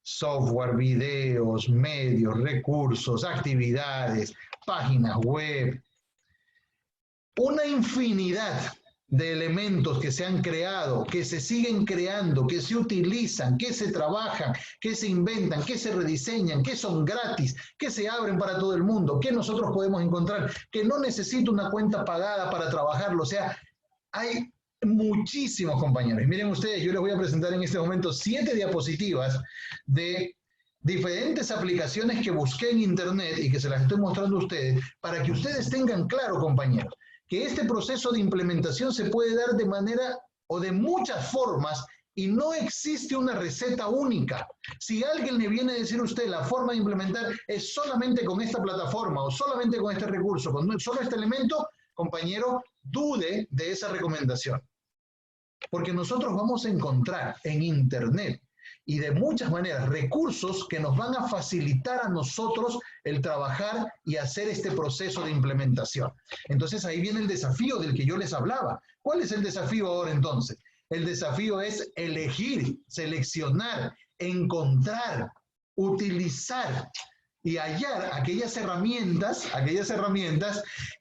software, videos, medios, recursos, actividades, páginas web, una infinidad de elementos que se han creado, que se siguen creando, que se utilizan, que se trabajan, que se inventan, que se rediseñan, que son gratis, que se abren para todo el mundo, que nosotros podemos encontrar, que no necesito una cuenta pagada para trabajarlo. O sea, hay muchísimos, compañeros. Y miren ustedes, yo les voy a presentar en este momento 7 diapositivas de diferentes aplicaciones que busqué en internet y que se las estoy mostrando a ustedes para que ustedes tengan claro, compañeros, que este proceso de implementación se puede dar de manera o de muchas formas y no existe una receta única. Si alguien le viene a decir a usted la forma de implementar es solamente con esta plataforma o solamente con este recurso, con solo este elemento, compañero, dude de esa recomendación. Porque nosotros vamos a encontrar en internet y de muchas maneras recursos que nos van a facilitar a nosotros el trabajar y hacer este proceso de implementación. Entonces ahí viene el desafío del que yo les hablaba. ¿Cuál es el desafío ahora entonces? El desafío es elegir, seleccionar, encontrar, utilizar y hallar aquellas herramientas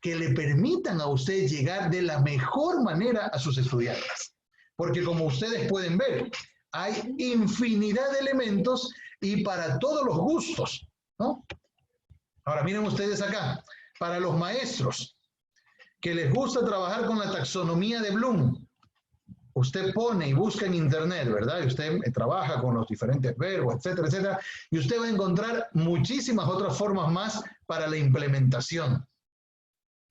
que le permitan a usted llegar de la mejor manera a sus estudiantes. Porque como ustedes pueden ver, hay infinidad de elementos y para todos los gustos, ¿no? Ahora miren ustedes acá, para los maestros que les gusta trabajar con la taxonomía de Bloom, usted pone y busca en internet, ¿verdad? Y usted trabaja con los diferentes verbos, etcétera, etcétera, y usted va a encontrar muchísimas otras formas más para la implementación.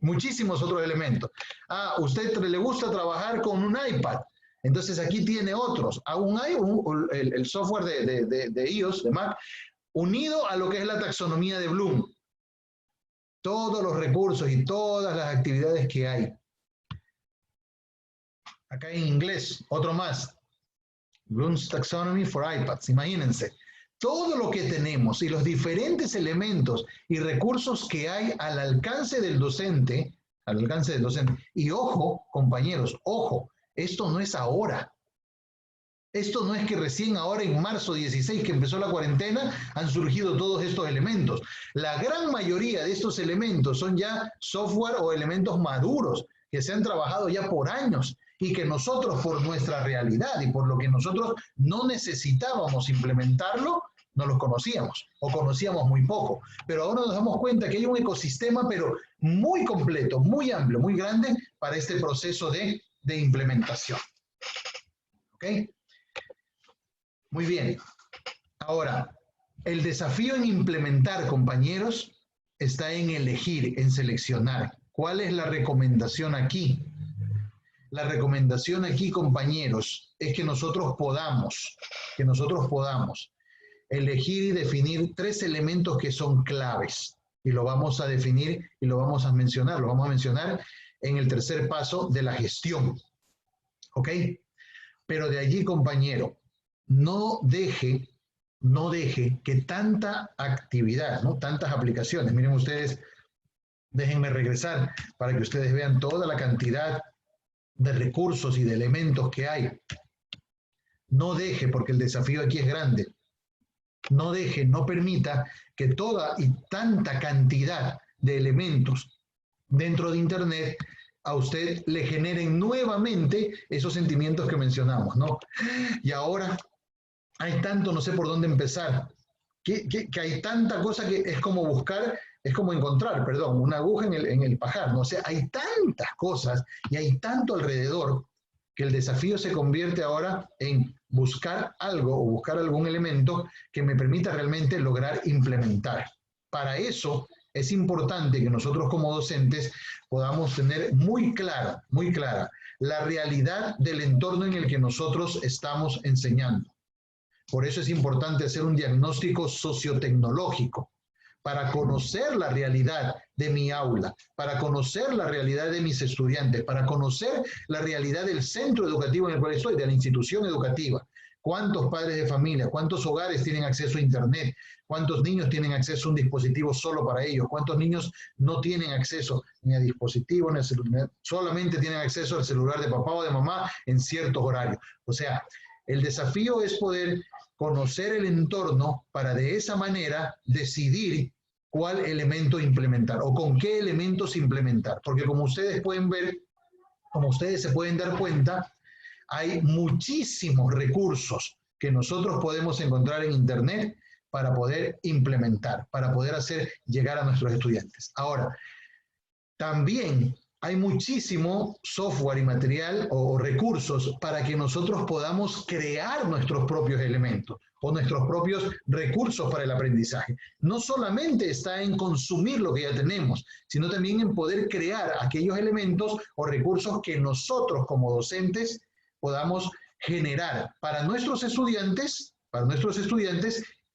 Muchísimos otros elementos. Usted le gusta trabajar con un iPad. Entonces aquí tiene otros. Aún hay el software de iOS, de Mac, unido a lo que es la taxonomía de Bloom. Todos los recursos y todas las actividades que hay. Acá en inglés, otro más. Bloom's Taxonomy for iPads, imagínense. Todo lo que tenemos y los diferentes elementos y recursos que hay al alcance del docente, y ojo, compañeros, ojo, esto no es ahora. Esto no es que recién ahora en marzo 16 que empezó la cuarentena han surgido todos estos elementos. La gran mayoría de estos elementos son ya software o elementos maduros que se han trabajado ya por años y que nosotros por nuestra realidad y por lo que nosotros no necesitábamos implementarlo, no los conocíamos o conocíamos muy poco. Pero ahora nos damos cuenta que hay un ecosistema pero muy completo, muy amplio, muy grande para este proceso de implementación. ¿Ok? Muy bien. Ahora, el desafío en implementar, compañeros, está en elegir, en seleccionar. ¿Cuál es la recomendación aquí? La recomendación aquí, compañeros, es que nosotros podamos elegir y definir 3 elementos que son claves. Y lo vamos a definir y lo vamos a mencionar en el tercer paso de la gestión. ¿Ok? Pero de allí, compañero, no deje que tanta actividad, ¿no? Tantas aplicaciones. Miren ustedes, déjenme regresar para que ustedes vean toda la cantidad de recursos y de elementos que hay. No deje, porque el desafío aquí es grande. No deje, no permita que toda y tanta cantidad de elementos dentro de Internet a usted le generen nuevamente esos sentimientos que mencionamos, ¿no? Y ahora hay tanto, no sé por dónde empezar, que hay tanta cosa que es como buscar, es como encontrar, perdón, una aguja en el pajar, ¿no? O sea, hay tantas cosas y hay tanto alrededor que el desafío se convierte ahora en buscar algo o buscar algún elemento que me permita realmente lograr implementar. Para eso es importante que nosotros como docentes podamos tener muy clara la realidad del entorno en el que nosotros estamos enseñando. Por eso es importante hacer un diagnóstico sociotecnológico para conocer la realidad de mi aula, para conocer la realidad de mis estudiantes, para conocer la realidad del centro educativo en el cual estoy, de la institución educativa. ¿Cuántos padres de familia, cuántos hogares tienen acceso a Internet? ¿Cuántos niños tienen acceso a un dispositivo solo para ellos? ¿Cuántos niños no tienen acceso ni a dispositivos ni a celular? Solamente tienen acceso al celular de papá o de mamá en ciertos horarios. O sea, el desafío es poder conocer el entorno para de esa manera decidir cuál elemento implementar o con qué elementos implementar. Porque como ustedes pueden ver, como ustedes se pueden dar cuenta, hay muchísimos recursos que nosotros podemos encontrar en Internet para poder implementar, para poder hacer llegar a nuestros estudiantes. Ahora, también hay muchísimo software y material o recursos para que nosotros podamos crear nuestros propios elementos o nuestros propios recursos para el aprendizaje. No solamente está en consumir lo que ya tenemos, sino también en poder crear aquellos elementos o recursos que nosotros como docentes podamos generar para nuestros estudiantes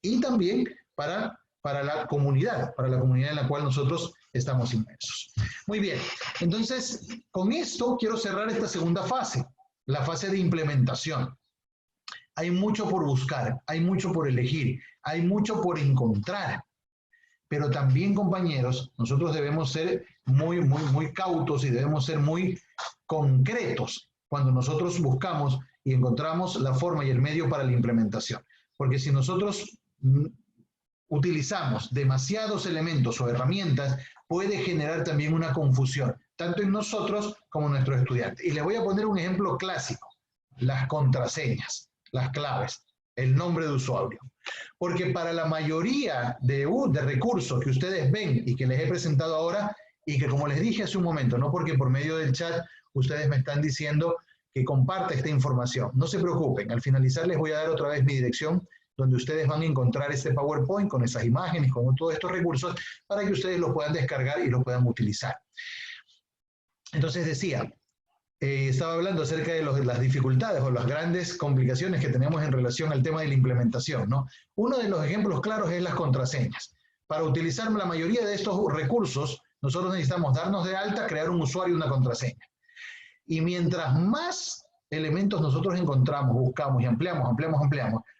y también para la comunidad en la cual nosotros estamos inmersos. Muy bien, entonces con esto quiero cerrar esta segunda fase, la fase de implementación. Hay mucho por buscar, hay mucho por elegir, hay mucho por encontrar, pero también, compañeros, nosotros debemos ser muy cautos y debemos ser muy concretos cuando nosotros buscamos y encontramos la forma y el medio para la implementación. Porque si nosotros utilizamos demasiados elementos o herramientas, puede generar también una confusión, tanto en nosotros como en nuestros estudiantes. Y les voy a poner un ejemplo clásico, las contraseñas, las claves, el nombre de usuario. Porque para la mayoría de recursos que ustedes ven y que les he presentado ahora, y que como les dije hace un momento, no porque por medio del chat ustedes me están diciendo que comparta esta información. No se preocupen, al finalizar les voy a dar otra vez mi dirección, donde ustedes van a encontrar este PowerPoint con esas imágenes, con todos estos recursos, para que ustedes lo puedan descargar y lo puedan utilizar. Entonces decía, estaba hablando acerca de las dificultades o las grandes complicaciones que tenemos en relación al tema de la implementación, ¿no? Uno de los ejemplos claros es las contraseñas. Para utilizar la mayoría de estos recursos, nosotros necesitamos darnos de alta, crear un usuario y una contraseña. Y mientras más elementos nosotros encontramos, buscamos y ampliamos,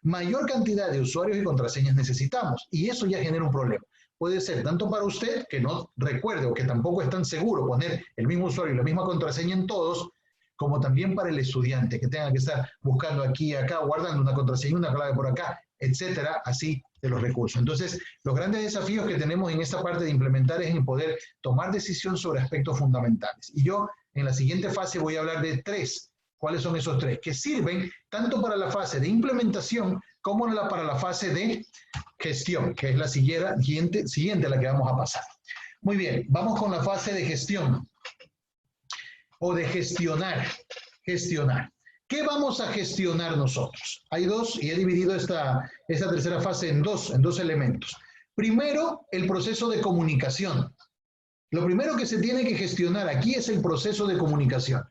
mayor cantidad de usuarios y contraseñas necesitamos. Y eso ya genera un problema. Puede ser tanto para usted, que no recuerde o que tampoco es tan seguro poner el mismo usuario y la misma contraseña en todos, como también para el estudiante, que tenga que estar buscando aquí y acá, guardando una contraseña, una clave por acá, etcétera, así de los recursos. Entonces, los grandes desafíos que tenemos en esta parte de implementar es en poder tomar decisión sobre aspectos fundamentales. Y yo, en la siguiente fase, voy a hablar de 3. ¿Cuáles son esos 3? Que sirven tanto para la fase de implementación como para la fase de gestión, que es la siguiente a la que vamos a pasar. Muy bien, vamos con la fase de gestión o de gestionar. ¿Qué vamos a gestionar nosotros? Hay 2 y he dividido esta tercera fase en dos elementos. Primero, el proceso de comunicación. Lo primero que se tiene que gestionar aquí es el proceso de comunicación.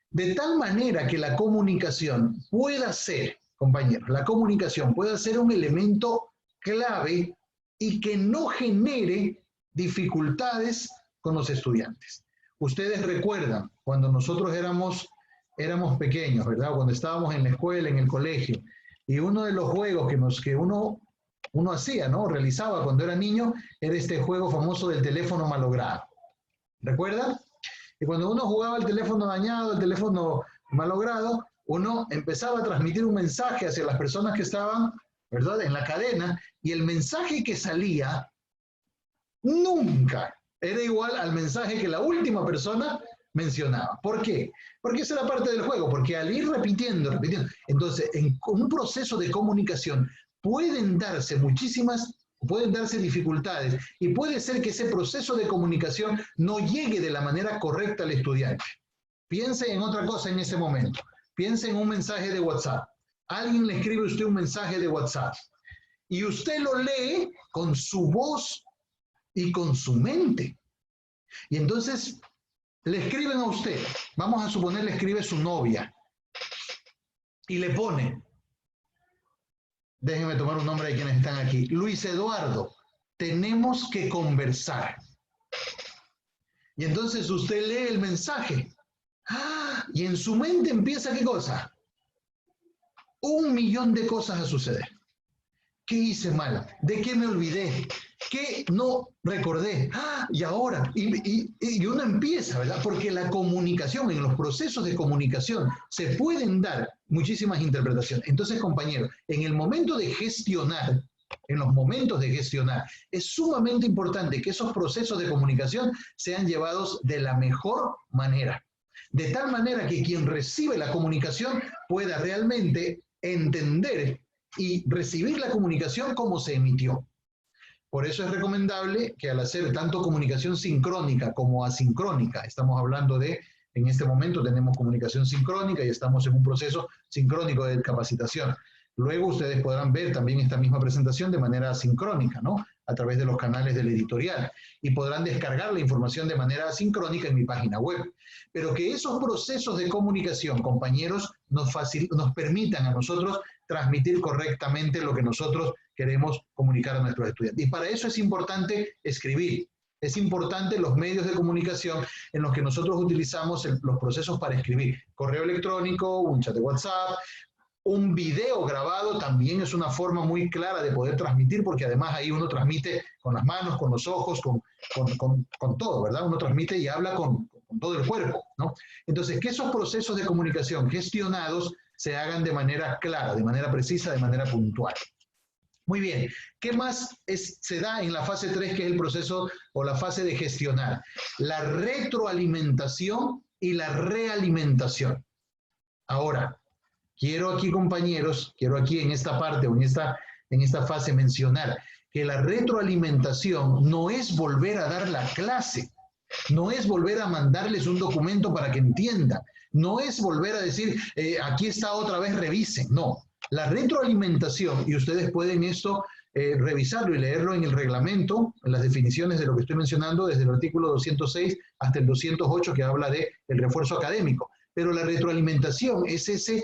De tal manera que la comunicación pueda ser, compañeros, la comunicación pueda ser un elemento clave y que no genere dificultades con los estudiantes. Ustedes recuerdan cuando nosotros éramos pequeños, ¿verdad? Cuando estábamos en la escuela, en el colegio, y uno de los juegos que uno hacía, ¿no? Realizaba cuando era niño, era este juego famoso del teléfono malogrado. ¿Recuerdan? Y cuando uno jugaba el teléfono dañado, el teléfono malogrado, uno empezaba a transmitir un mensaje hacia las personas que estaban, ¿verdad?, en la cadena, y el mensaje que salía nunca era igual al mensaje que la última persona mencionaba. ¿Por qué? Porque esa era parte del juego, porque al ir repitiendo, entonces en un proceso de comunicación pueden darse dificultades y puede ser que ese proceso de comunicación no llegue de la manera correcta al estudiante. Piense en otra cosa en ese momento. Piense en un mensaje de WhatsApp. Alguien le escribe a usted un mensaje de WhatsApp y usted lo lee con su voz y con su mente. Y entonces le escriben a usted, vamos a suponer le escribe su novia y le pone, déjenme tomar un nombre de quienes están aquí, Luis Eduardo, tenemos que conversar. Y entonces usted lee el mensaje. Y en su mente empieza, ¿qué cosa? 1.000.000 de cosas a suceder. ¿Qué hice mal? ¿De qué me olvidé? ¿Qué no recordé? Y ahora, y uno empieza, ¿verdad? Porque la comunicación, en los procesos de comunicación, se pueden dar muchísimas interpretaciones. Entonces, compañeros, en el momento de gestionar, es sumamente importante que esos procesos de comunicación sean llevados de la mejor manera. De tal manera que quien recibe la comunicación pueda realmente entender y recibir la comunicación como se emitió. Por eso es recomendable que al hacer tanto comunicación sincrónica como asincrónica, estamos hablando de, en este momento tenemos comunicación sincrónica y estamos en un proceso sincrónico de capacitación. Luego ustedes podrán ver también esta misma presentación de manera asincrónica, ¿no? A través de los canales del editorial. Y podrán descargar la información de manera asincrónica en mi página web. Pero que esos procesos de comunicación, compañeros, nos permitan a nosotros transmitir correctamente lo que nosotros queremos comunicar a nuestros estudiantes. Y para eso es importante escribir. Es importante los medios de comunicación en los que nosotros utilizamos los procesos para escribir. Correo electrónico, un chat de WhatsApp, un video grabado también es una forma muy clara de poder transmitir, porque además ahí uno transmite con las manos, con los ojos, con todo, ¿verdad? Uno transmite y habla con todo el cuerpo, ¿no? Entonces, que esos procesos de comunicación gestionados se hagan de manera clara, de manera precisa, de manera puntual. Muy bien, ¿qué más se da en la fase 3, que es el proceso o la fase de gestionar? La retroalimentación y la realimentación. Ahora, quiero aquí, compañeros, en esta parte o en esta fase mencionar que la retroalimentación no es volver a dar la clase, no es volver a mandarles un documento para que entiendan, no es volver a decir, aquí está otra vez, revisen, no. La retroalimentación, y ustedes pueden esto revisarlo y leerlo en el reglamento, en las definiciones de lo que estoy mencionando, desde el artículo 206 hasta el 208, que habla de el refuerzo académico. Pero la retroalimentación es ese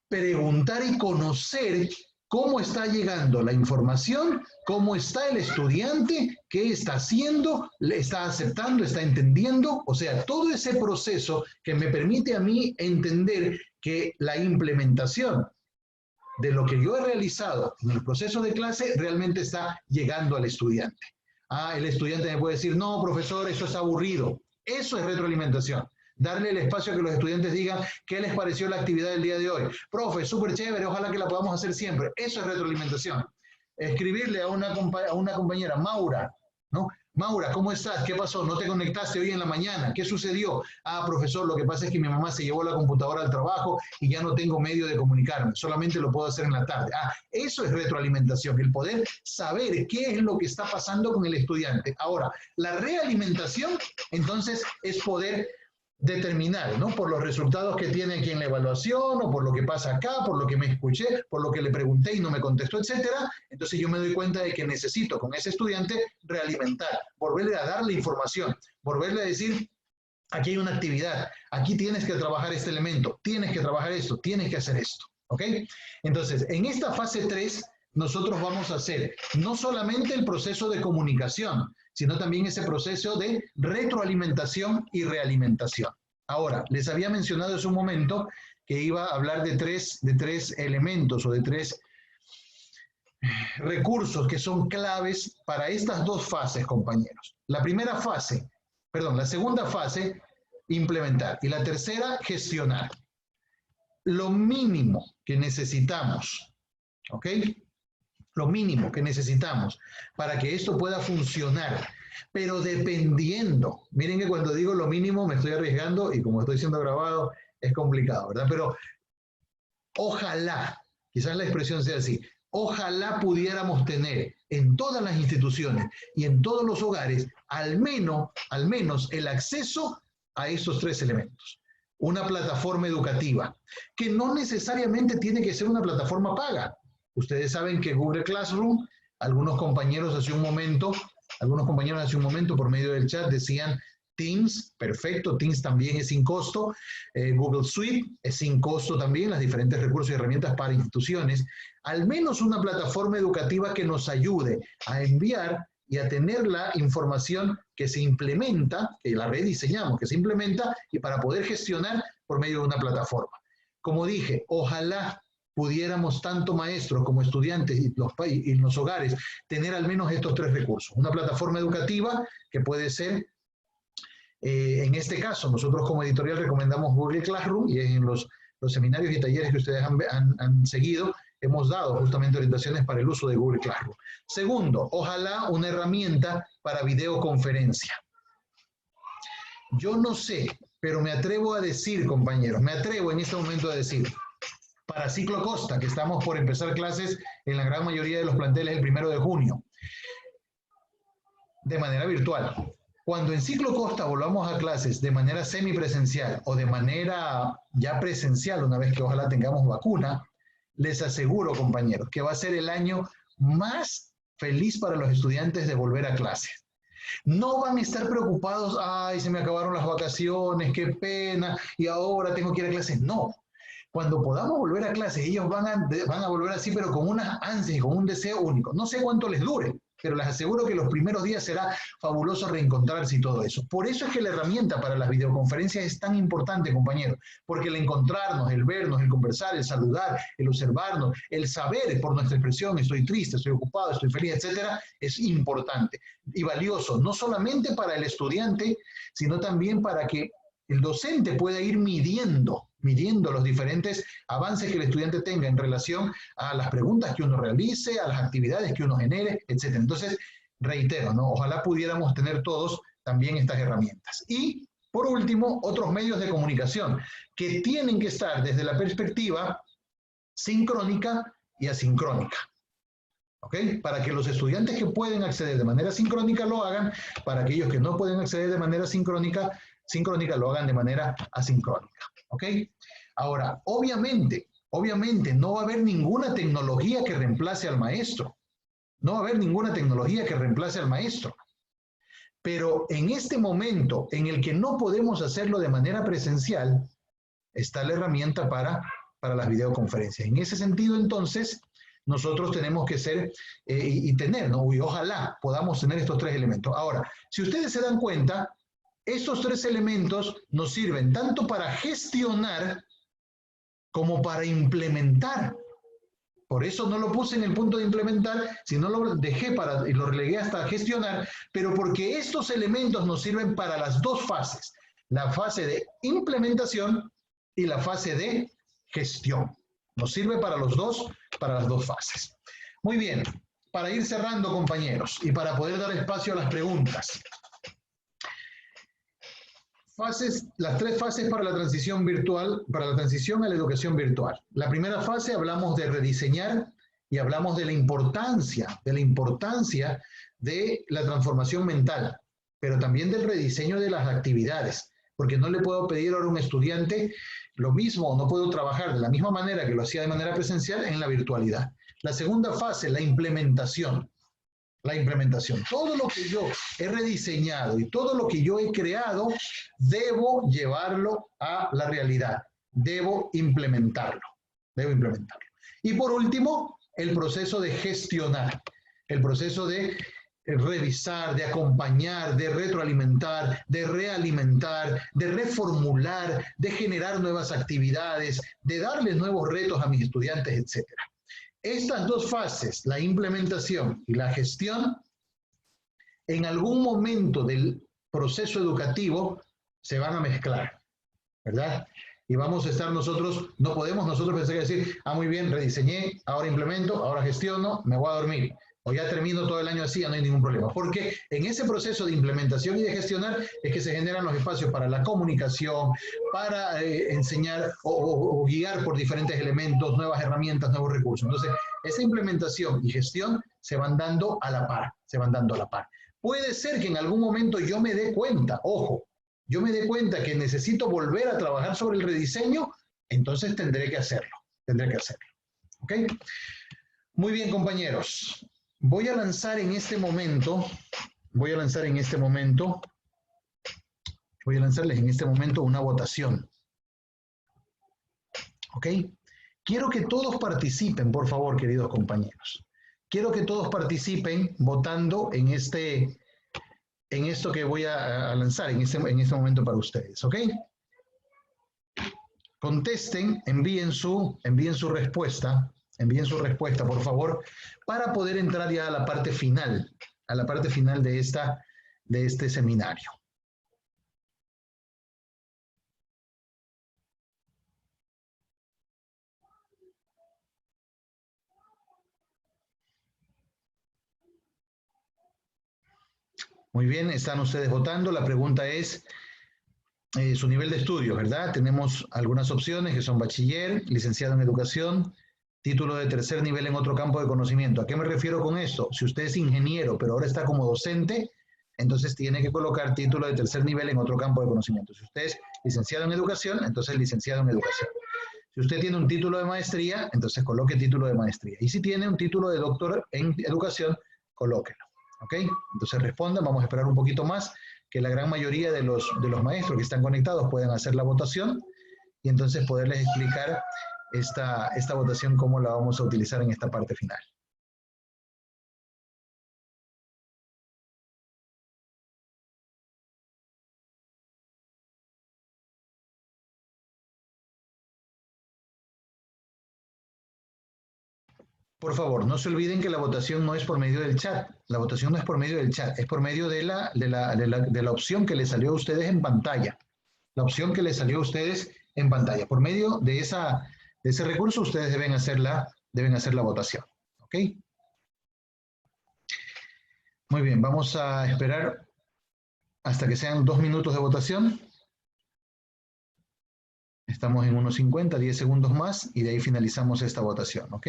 preguntar y conocer cómo está llegando la información, cómo está el estudiante, qué está haciendo, le está aceptando, está entendiendo, o sea, todo ese proceso que me permite a mí entender que la implementación de lo que yo he realizado en el proceso de clase realmente está llegando al estudiante. El estudiante me puede decir, no, profesor, eso es aburrido. Eso es retroalimentación. Darle el espacio a que los estudiantes digan qué les pareció la actividad del día de hoy. Profe, súper chévere, ojalá que la podamos hacer siempre. Eso es retroalimentación. Escribirle a una compañera, Maura, ¿no? Maura, ¿cómo estás? ¿Qué pasó? ¿No te conectaste hoy en la mañana? ¿Qué sucedió? Profesor, lo que pasa es que mi mamá se llevó la computadora al trabajo y ya no tengo medio de comunicarme. Solamente lo puedo hacer en la tarde. Eso es retroalimentación, el poder saber qué es lo que está pasando con el estudiante. Ahora, la realimentación, entonces, es poder determinar, ¿no? Por los resultados que tiene aquí en la evaluación, o por lo que pasa acá, por lo que me escuché, por lo que le pregunté y no me contestó, etcétera. Entonces yo me doy cuenta de que necesito con ese estudiante realimentar, volverle a darle información, volverle a decir, aquí hay una actividad, aquí tienes que trabajar este elemento, tienes que trabajar esto, tienes que hacer esto, ¿ok? Entonces, en esta fase 3, nosotros vamos a hacer no solamente el proceso de comunicación, sino también ese proceso de retroalimentación y realimentación. Ahora, les había mencionado hace un momento que iba a hablar de tres elementos o de 3 recursos que son claves para estas dos fases, compañeros. La segunda fase, implementar, y la tercera, gestionar. Lo mínimo que necesitamos, ¿ok? Lo mínimo que necesitamos para que esto pueda funcionar, pero dependiendo, miren que cuando digo lo mínimo me estoy arriesgando y como estoy siendo grabado es complicado, ¿verdad? Pero ojalá, quizás la expresión sea así, ojalá pudiéramos tener en todas las instituciones y en todos los hogares al menos el acceso a esos 3 elementos. Una plataforma educativa, que no necesariamente tiene que ser una plataforma paga. Ustedes saben que Google Classroom, algunos compañeros hace un momento por medio del chat decían Teams, perfecto, Teams también es sin costo, Google Suite es sin costo también, las diferentes recursos y herramientas para instituciones, al menos una plataforma educativa que nos ayude a enviar y a tener la información que se implementa, que la rediseñamos, que se implementa y para poder gestionar por medio de una plataforma. Como dije, ojalá pudiéramos tanto maestros como estudiantes y los hogares tener al menos estos 3 recursos. Una plataforma educativa que puede ser, en este caso, nosotros como editorial recomendamos Google Classroom y en los seminarios y talleres que ustedes han seguido, hemos dado justamente orientaciones para el uso de Google Classroom. Segundo, ojalá una herramienta para videoconferencia. Yo no sé, pero me atrevo a decir, compañeros, me atrevo en este momento a decir, para Ciclo Costa, que estamos por empezar clases en la gran mayoría de los planteles el 1 de junio, de manera virtual. Cuando en Ciclo Costa volvamos a clases de manera semipresencial o de manera ya presencial, una vez que ojalá tengamos vacuna, les aseguro, compañeros, que va a ser el año más feliz para los estudiantes de volver a clases. No van a estar preocupados, ay, se me acabaron las vacaciones, qué pena, y ahora tengo que ir a clases. No. Cuando podamos volver a clases, ellos van a volver así, pero con unas ansias y con un deseo único. No sé cuánto les dure, pero les aseguro que los primeros días será fabuloso reencontrarse y todo eso. Por eso es que la herramienta para las videoconferencias es tan importante, compañeros, porque el encontrarnos, el vernos, el conversar, el saludar, el observarnos, el saber por nuestra expresión, estoy triste, estoy ocupado, estoy feliz, etcétera, es importante y valioso, no solamente para el estudiante, sino también para que el docente pueda ir midiendo los diferentes avances que el estudiante tenga en relación a las preguntas que uno realice, a las actividades que uno genere, etc. Entonces, reitero, ¿no? Ojalá pudiéramos tener todos también estas herramientas. Y, por último, otros medios de comunicación que tienen que estar desde la perspectiva sincrónica y asincrónica. ¿Ok? Para que los estudiantes que pueden acceder de manera sincrónica lo hagan, para aquellos que no pueden acceder de manera sincrónica lo hagan de manera asincrónica. ¿Ok? Ahora, obviamente no va a haber ninguna tecnología que reemplace al maestro. No va a haber ninguna tecnología que reemplace al maestro. Pero en este momento en el que no podemos hacerlo de manera presencial, está la herramienta para las videoconferencias. En ese sentido, entonces, nosotros tenemos que ser y tener, ¿no? Y ojalá podamos tener estos tres elementos. Ahora, si ustedes se dan cuenta, estos tres elementos nos sirven tanto para gestionar como para implementar. Por eso no lo puse en el punto de implementar, sino lo dejé y lo relegué hasta gestionar, pero porque estos elementos nos sirven para las dos fases, la fase de implementación y la fase de gestión. Nos sirve para las dos fases. Muy bien, para ir cerrando, compañeros, y para poder dar espacio a las preguntas. Las tres fases para la transición virtual, para la transición a la educación virtual. La primera fase hablamos de rediseñar y hablamos de la importancia de la transformación mental, pero también del rediseño de las actividades, porque no le puedo pedir ahora a un estudiante lo mismo, no puedo trabajar de la misma manera que lo hacía de manera presencial en la virtualidad. La segunda fase, la implementación. La implementación. Todo lo que yo he rediseñado y todo lo que yo he creado, debo llevarlo a la realidad. Debo implementarlo. Y por último, el proceso de gestionar. El proceso de revisar, de acompañar, de retroalimentar, de realimentar, de reformular, de generar nuevas actividades, de darles nuevos retos a mis estudiantes, etc. Estas dos fases, la implementación y la gestión, en algún momento del proceso educativo se van a mezclar, ¿verdad? Y vamos a estar nosotros, no podemos nosotros pensar y decir, muy bien, rediseñé, ahora implemento, ahora gestiono, me voy a dormir. O ya termino todo el año así, ya no hay ningún problema. Porque en ese proceso de implementación y de gestionar es que se generan los espacios para la comunicación, para enseñar o guiar por diferentes elementos, nuevas herramientas, nuevos recursos. Entonces, esa implementación y gestión se van dando a la par, Puede ser que en algún momento yo me dé cuenta, ojo, yo me dé cuenta que necesito volver a trabajar sobre el rediseño, entonces tendré que hacerlo. ¿Ok? Muy bien, compañeros. Voy a lanzarles en este momento una votación. ¿Ok? Quiero que todos participen, por favor, queridos compañeros. Quiero que todos participen votando en esto que voy a lanzar en este momento para ustedes. ¿Ok? Contesten, envíen su respuesta. Envíen su respuesta, por favor, para poder entrar ya a la parte final de este seminario. Muy bien, están ustedes votando. La pregunta es su nivel de estudio, ¿verdad? Tenemos algunas opciones que son bachiller, licenciado en educación, título de tercer nivel en otro campo de conocimiento. ¿A qué me refiero con esto? Si usted es ingeniero, pero ahora está como docente, entonces tiene que colocar título de tercer nivel en otro campo de conocimiento. Si usted es licenciado en educación, entonces licenciado en educación. Si usted tiene un título de maestría, entonces coloque título de maestría. Y si tiene un título de doctor en educación, colóquelo. ¿Ok? Entonces respondan, vamos a esperar un poquito más, que la gran mayoría de los maestros que están conectados puedan hacer la votación y entonces poderles explicar esta votación, cómo la vamos a utilizar en esta parte final. Por favor, no se olviden que la votación no es por medio del chat. La votación no es por medio del chat, es por medio de la opción que les salió a ustedes en pantalla. La opción que les salió a ustedes en pantalla. Por medio de ese recurso, ustedes deben hacer la votación. ¿Ok? Muy bien, vamos a esperar hasta que sean 2 minutos de votación. Estamos en 1:50, 10 segundos más, y de ahí finalizamos esta votación. ¿Ok?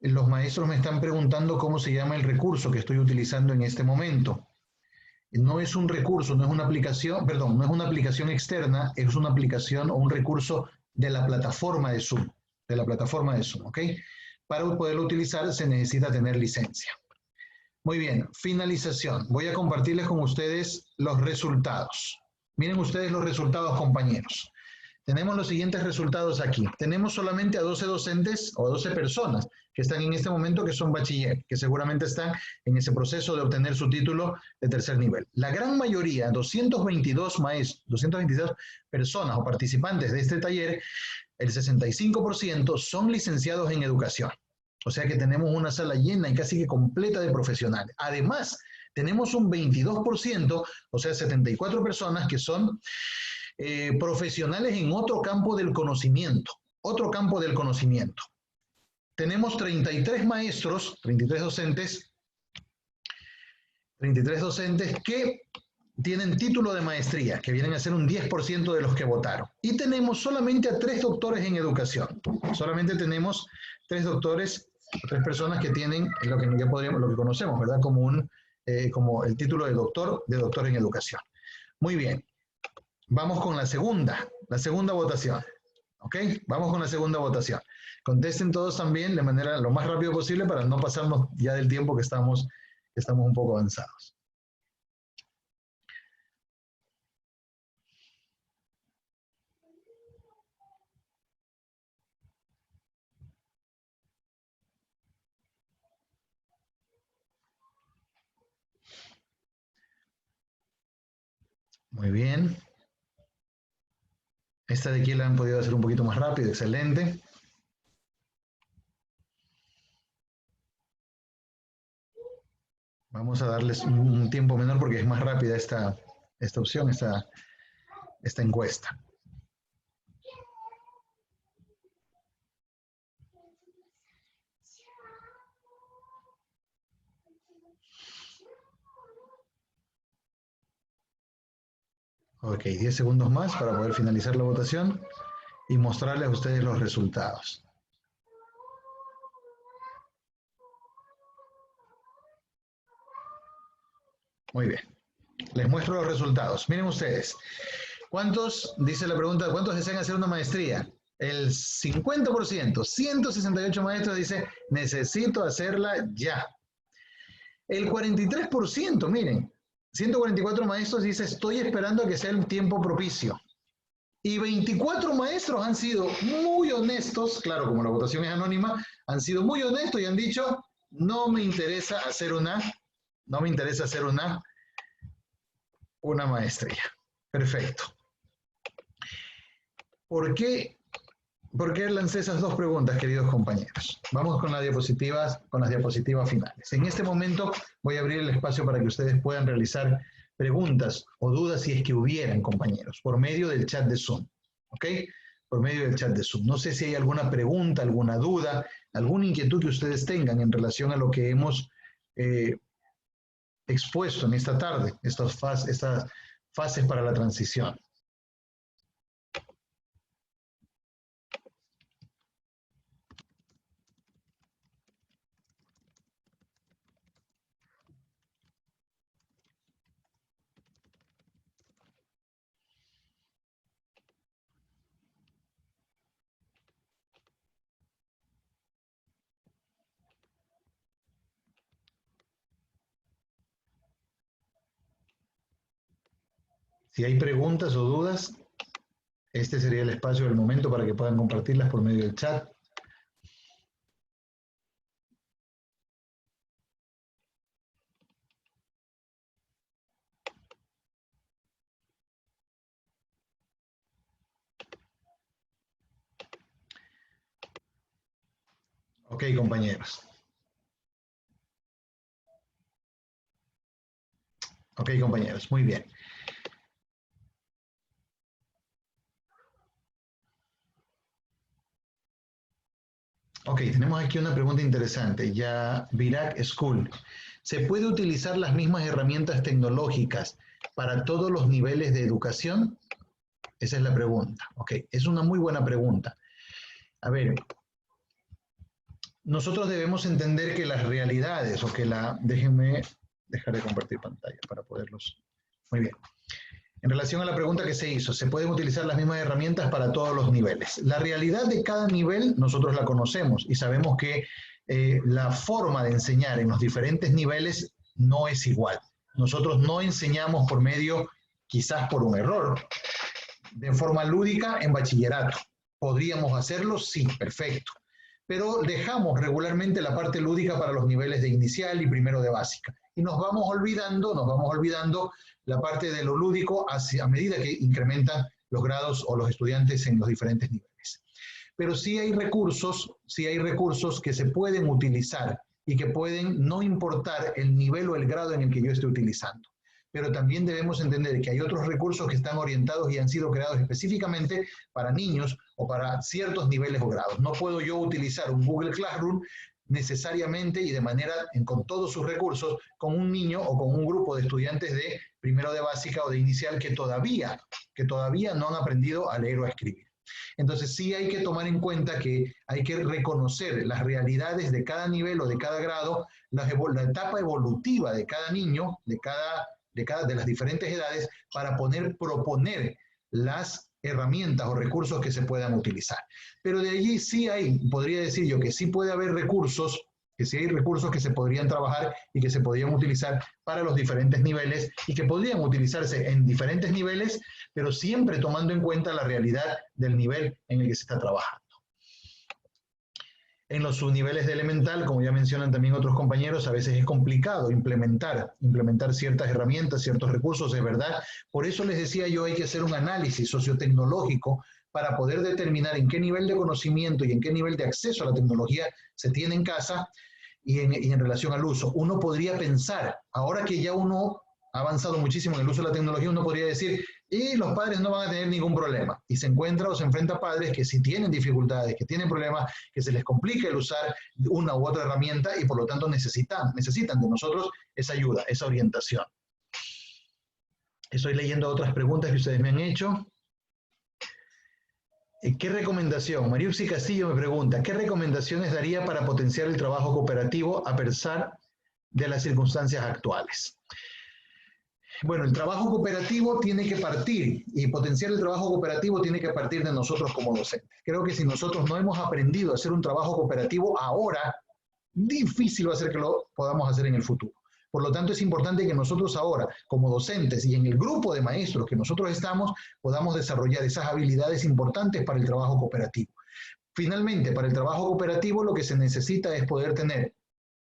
Los maestros me están preguntando cómo se llama el recurso que estoy utilizando en este momento. No es un recurso, no es una aplicación, perdón, no es una aplicación externa, es una aplicación o un recurso de la plataforma de Zoom, ¿ok? para poderlo utilizar se necesita tener licencia. Muy bien, finalización. Voy a compartirles con ustedes los resultados. Miren ustedes los resultados, compañeros. Tenemos los siguientes resultados aquí. Tenemos solamente a 12 docentes o 12 personas que están en este momento que son bachiller, que seguramente están en ese proceso de obtener su título de tercer nivel. La gran mayoría, 222 maestros, 222 personas o participantes de este taller, el 65% son licenciados en educación. O sea que tenemos una sala llena y casi que completa de profesionales. Además, tenemos un 22%, o sea, 74 personas que son profesionales en otro campo del conocimiento. Otro campo del conocimiento. Tenemos 33 maestros, 33 docentes que tienen título de maestría, que vienen a ser un 10% de los que votaron. Y tenemos solamente a 3 doctores en educación. Solamente tenemos 3 doctores, 3 personas que tienen lo que ya podríamos, lo que conocemos, ¿verdad? Como el título de doctor en educación. Muy bien. Vamos con la segunda votación. ¿Ok? Vamos con la segunda votación. Contesten todos también de manera lo más rápido posible para no pasarnos ya del tiempo que estamos un poco avanzados. Muy bien. Esta de aquí la han podido hacer un poquito más rápido. Excelente. Vamos a darles un tiempo menor porque es más rápida esta opción, esta encuesta. Ok, 10 segundos más para poder finalizar la votación y mostrarles a ustedes los resultados. Muy bien. Les muestro los resultados. Miren ustedes. ¿Cuántos, dice la pregunta, cuántos desean hacer una maestría? El 50%, 168 maestros dice, necesito hacerla ya. El 43%, miren, 144 maestros dice, estoy esperando a que sea el tiempo propicio. Y 24 maestros han sido muy honestos, claro, como la votación es anónima, han sido muy honestos y han dicho, no me interesa hacer una maestría. Perfecto. ¿Por qué lancé esas dos preguntas, queridos compañeros? Vamos con las diapositivas finales. En este momento voy a abrir el espacio para que ustedes puedan realizar preguntas o dudas si es que hubieran, compañeros, por medio del chat de Zoom. ¿Ok? Por medio del chat de Zoom. No sé si hay alguna pregunta, alguna duda, alguna inquietud que ustedes tengan en relación a lo que hemos expuesto en esta tarde, estas fases para la transición. Si hay preguntas o dudas, este sería el espacio del momento para que puedan compartirlas por medio del chat. Ok, compañeros. Ok, compañeros, muy bien. Ok, tenemos aquí una pregunta interesante. Ya, Virac School. ¿Se puede utilizar las mismas herramientas tecnológicas para todos los niveles de educación? Esa es la pregunta. Ok, es una muy buena pregunta. A ver, nosotros debemos entender que las realidades, o que déjenme dejar de compartir pantalla para poderlos. Muy bien. En relación a la pregunta que se hizo, ¿se pueden utilizar las mismas herramientas para todos los niveles? La realidad de cada nivel nosotros la conocemos y sabemos que la forma de enseñar en los diferentes niveles no es igual. Nosotros no enseñamos por medio, quizás por un error, de forma lúdica en bachillerato. ¿Podríamos hacerlo? Sí, perfecto. Pero dejamos regularmente la parte lúdica para los niveles de inicial y primero de básica. Y nos vamos olvidando la parte de lo lúdico a medida que incrementan los grados o los estudiantes en los diferentes niveles. Pero sí hay recursos que se pueden utilizar y que pueden no importar el nivel o el grado en el que yo esté utilizando. Pero también debemos entender que hay otros recursos que están orientados y han sido creados específicamente para niños o para ciertos niveles o grados. No puedo yo utilizar un Google Classroom necesariamente y de manera, con todos sus recursos, con un niño o con un grupo de estudiantes de primero de básica o de inicial que todavía no han aprendido a leer o a escribir. Entonces sí hay que tomar en cuenta que hay que reconocer las realidades de cada nivel o de cada grado, la etapa evolutiva de cada niño, de las diferentes edades, para proponer las herramientas o recursos que se puedan utilizar. Pero de allí sí podría decir yo que sí puede haber recursos, que sí hay recursos que se podrían trabajar y que se podrían utilizar para los diferentes niveles y que podrían utilizarse en diferentes niveles, pero siempre tomando en cuenta la realidad del nivel en el que se está trabajando. En los subniveles de elemental, como ya mencionan también otros compañeros, a veces es complicado implementar ciertas herramientas, ciertos recursos, es verdad. Por eso les decía yo, hay que hacer un análisis sociotecnológico para poder determinar en qué nivel de conocimiento y en qué nivel de acceso a la tecnología se tiene en casa y en relación al uso. Uno podría pensar, ahora que ya uno ha avanzado muchísimo en el uso de la tecnología, uno podría decir, y los padres no van a tener ningún problema. Y se encuentra o se enfrenta a padres que sí tienen dificultades, que tienen problemas, que se les complica el usar una u otra herramienta y por lo tanto necesitan de nosotros esa ayuda, esa orientación. Estoy leyendo otras preguntas que ustedes me han hecho. ¿Qué recomendación? Mariuxi Castillo me pregunta, ¿qué recomendaciones daría para potenciar el trabajo cooperativo a pesar de las circunstancias actuales? Bueno, el trabajo cooperativo tiene que partir, y potenciar el trabajo cooperativo tiene que partir de nosotros como docentes. Creo que si nosotros no hemos aprendido a hacer un trabajo cooperativo ahora, difícil va a ser que lo podamos hacer en el futuro. Por lo tanto, es importante que nosotros ahora, como docentes y en el grupo de maestros que nosotros estamos, podamos desarrollar esas habilidades importantes para el trabajo cooperativo. Finalmente, para el trabajo cooperativo lo que se necesita es poder tener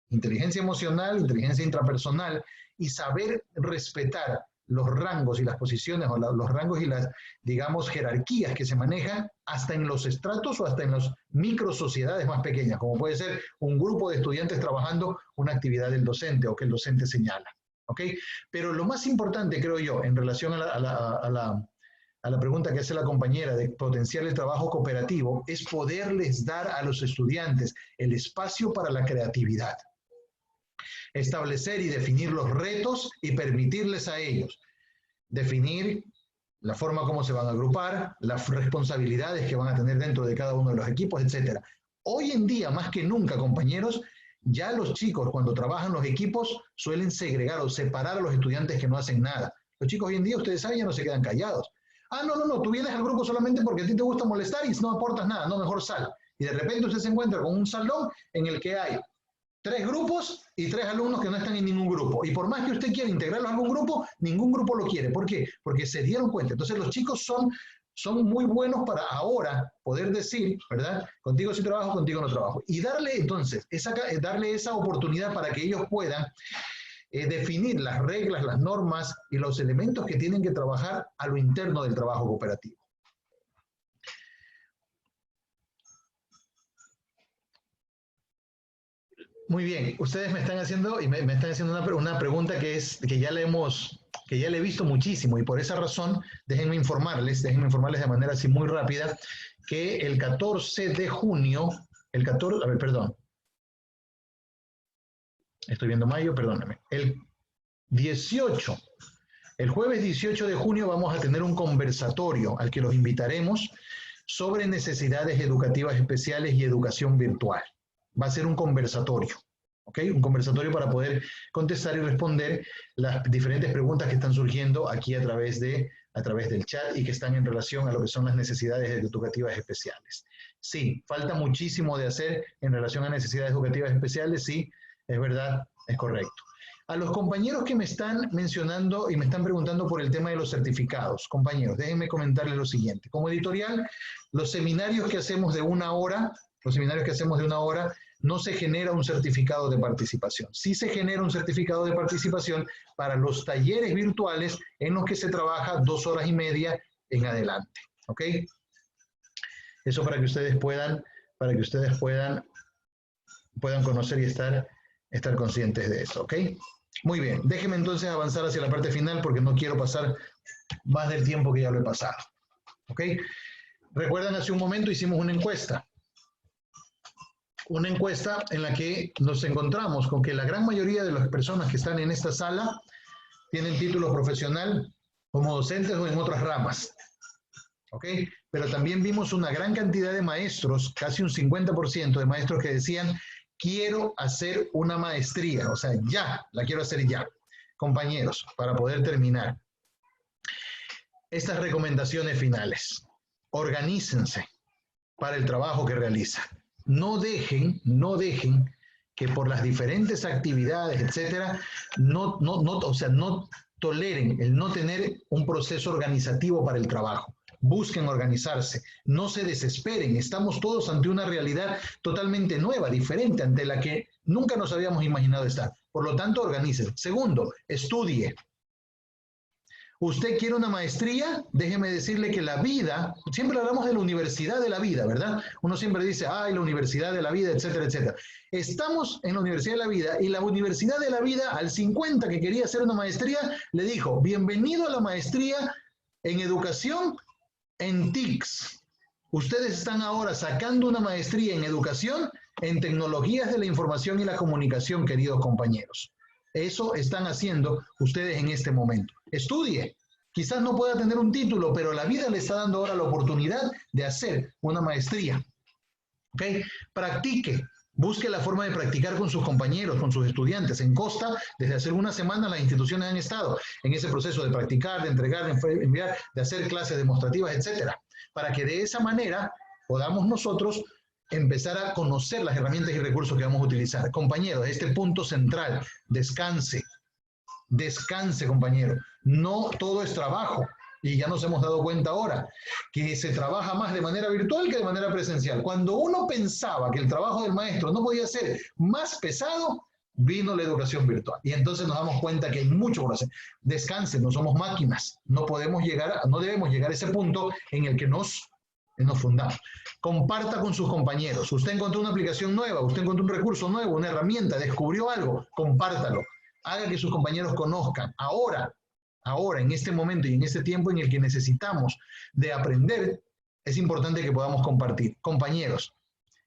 inteligencia emocional, inteligencia intrapersonal y saber respetar los rangos y las posiciones o los rangos y las, digamos, jerarquías que se manejan hasta en los estratos o hasta en las micro sociedades más pequeñas, como puede ser un grupo de estudiantes trabajando una actividad del docente o que el docente señala. ¿Ok? Pero lo más importante, creo yo, en relación a la pregunta que hace la compañera de potenciar el trabajo cooperativo, es poderles dar a los estudiantes el espacio para la creatividad. Establecer y definir los retos y permitirles a ellos definir la forma como se van a agrupar, las responsabilidades que van a tener dentro de cada uno de los equipos, etc. Hoy en día, más que nunca, compañeros, ya los chicos cuando trabajan los equipos suelen segregar o separar a los estudiantes que no hacen nada. Los chicos hoy en día, ustedes saben, ya no se quedan callados. Ah, no, tú vienes al grupo solamente porque a ti te gusta molestar y no aportas nada, no, mejor sal. Y de repente usted se encuentra con un salón en el que hay 3 grupos y 3 alumnos que no están en ningún grupo. Y por más que usted quiera integrarlos a algún grupo, ningún grupo lo quiere. ¿Por qué? Porque se dieron cuenta. Entonces los chicos son muy buenos para ahora poder decir, ¿verdad? Contigo sí trabajo, contigo no trabajo. Y darle entonces, darle esa oportunidad para que ellos puedan definir las reglas, las normas y los elementos que tienen que trabajar a lo interno del trabajo cooperativo. Muy bien, ustedes me están haciendo una pregunta que ya le he visto muchísimo y por esa razón déjenme informarles de manera así muy rápida que el 14 de junio, estoy viendo mayo, perdónenme, el jueves 18 de junio vamos a tener un conversatorio al que los invitaremos sobre necesidades educativas especiales y educación virtual. Va a ser un conversatorio, ¿ok? Un conversatorio para poder contestar y responder las diferentes preguntas que están surgiendo aquí a través del chat y que están en relación a lo que son las necesidades educativas especiales. Sí, falta muchísimo de hacer en relación a necesidades educativas especiales, sí, es verdad, es correcto. A los compañeros que me están mencionando y me están preguntando por el tema de los certificados, compañeros, déjenme comentarles lo siguiente. Como editorial, los seminarios que hacemos de 1 hora, no se genera un certificado de participación. Sí se genera un certificado de participación para los talleres virtuales en los que se trabaja 2 horas y media en adelante, ¿ok? Eso para que ustedes puedan conocer y estar conscientes de eso, ¿ok? Muy bien, déjenme entonces avanzar hacia la parte final porque no quiero pasar más del tiempo que ya lo he pasado, ¿ok? Recuerdan, hace un momento hicimos una encuesta en la que nos encontramos con que la gran mayoría de las personas que están en esta sala tienen título profesional como docentes o en otras ramas, ¿ok? Pero también vimos una gran cantidad de maestros, casi un 50% de maestros que decían, quiero hacer una maestría, o sea, ya, la quiero hacer ya. Compañeros, para poder terminar, estas recomendaciones finales, organícense para el trabajo que realizan. No dejen que por las diferentes actividades, etcétera, no toleren el no tener un proceso organizativo para el trabajo. Busquen organizarse, no se desesperen, estamos todos ante una realidad totalmente nueva, diferente, ante la que nunca nos habíamos imaginado estar. Por lo tanto, organícense. Segundo, estudie. Usted quiere una maestría, déjeme decirle que la vida, siempre hablamos de la universidad de la vida, ¿verdad? Uno siempre dice, ay, la universidad de la vida, etcétera, etcétera. Estamos en la universidad de la vida y la universidad de la vida, al 50 que quería hacer una maestría, le dijo, bienvenido a la maestría en educación en TICS. Ustedes están ahora sacando una maestría en educación en tecnologías de la información y la comunicación, queridos compañeros. Eso están haciendo ustedes en este momento. Estudie. Quizás no pueda tener un título, pero la vida le está dando ahora la oportunidad de hacer una maestría. ¿Ok? Practique. Busque la forma de practicar con sus compañeros, con sus estudiantes. En Costa, desde hace algunas semanas, las instituciones han estado en ese proceso de practicar, de entregar, de enviar, de hacer clases demostrativas, etcétera, para que de esa manera podamos nosotros empezar a conocer las herramientas y recursos que vamos a utilizar. Compañeros, este punto central, descanse. Descanse, compañero. No todo es trabajo. Y ya nos hemos dado cuenta ahora que se trabaja más de manera virtual que de manera presencial. Cuando uno pensaba que el trabajo del maestro no podía ser más pesado, vino la educación virtual. Y entonces nos damos cuenta que hay mucho por hacer. Descansen, no somos máquinas. No debemos llegar a ese punto en el que nos fundamos. Comparta con sus compañeros. Usted encontró una aplicación nueva, usted encontró un recurso nuevo, una herramienta, descubrió algo, compártalo. Haga que sus compañeros conozcan. Ahora, en este momento y en este tiempo en el que necesitamos de aprender, es importante que podamos compartir. Compañeros,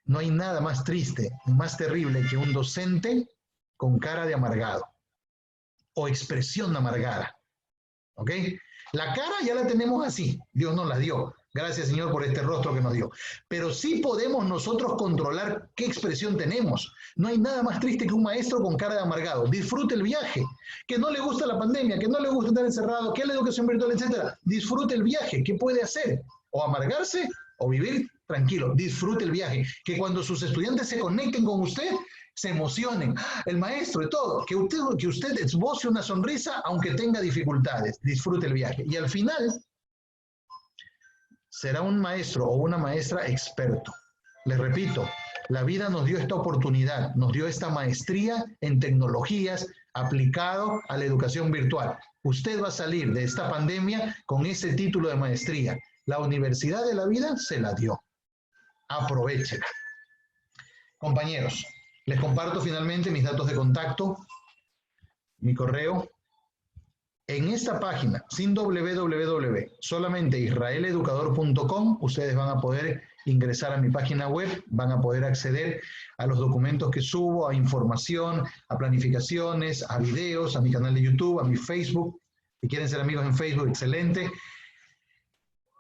no hay nada más triste, más terrible que un docente con cara de amargado o expresión amargada. ¿Ok? La cara ya la tenemos así, Dios nos la dio. Gracias, Señor, por este rostro que nos dio. Pero sí podemos nosotros controlar qué expresión tenemos. No hay nada más triste que un maestro con cara de amargado. Disfrute el viaje. Que no le gusta la pandemia, que no le gusta estar encerrado, que es la educación virtual, etcétera. Disfrute el viaje. ¿Qué puede hacer? O amargarse o vivir tranquilo. Disfrute el viaje. Que cuando sus estudiantes se conecten con usted, se emocionen. El maestro y todo. Que usted esboce una sonrisa aunque tenga dificultades. Disfrute el viaje. Y al final será un maestro o una maestra experto. Les repito, la vida nos dio esta oportunidad, nos dio esta maestría en tecnologías aplicado a la educación virtual. Usted va a salir de esta pandemia con ese título de maestría. La universidad de la vida se la dio. Aprovéchela. Compañeros, les comparto finalmente mis datos de contacto, mi correo. En esta página, sin www, solamente israeleducador.com, ustedes van a poder ingresar a mi página web, van a poder acceder a los documentos que subo, a información, a planificaciones, a videos, a mi canal de YouTube, a mi Facebook. Si quieren ser amigos en Facebook, excelente.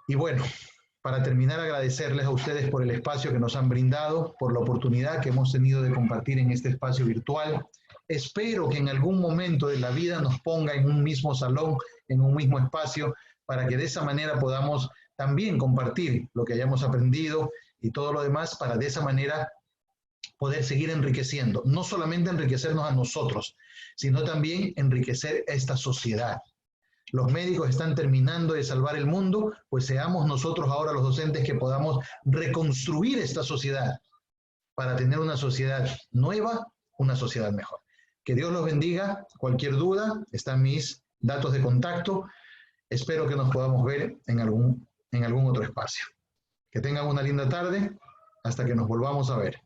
Y bueno, Para terminar, agradecerles a ustedes por el espacio que nos han brindado, por la oportunidad que hemos tenido de compartir en este espacio virtual. Espero que en algún momento de la vida nos ponga en un mismo salón, en un mismo espacio, para que de esa manera podamos también compartir lo que hayamos aprendido y todo lo demás, para de esa manera poder seguir enriqueciendo. No solamente enriquecernos a nosotros, sino también enriquecer a esta sociedad. Los médicos están terminando de salvar el mundo, pues seamos nosotros ahora los docentes que podamos reconstruir esta sociedad para tener una sociedad nueva, una sociedad mejor. Que Dios los bendiga. Cualquier duda, están mis datos de contacto. Espero que nos podamos ver en algún otro espacio. Que tengan una linda tarde, hasta que nos volvamos a ver.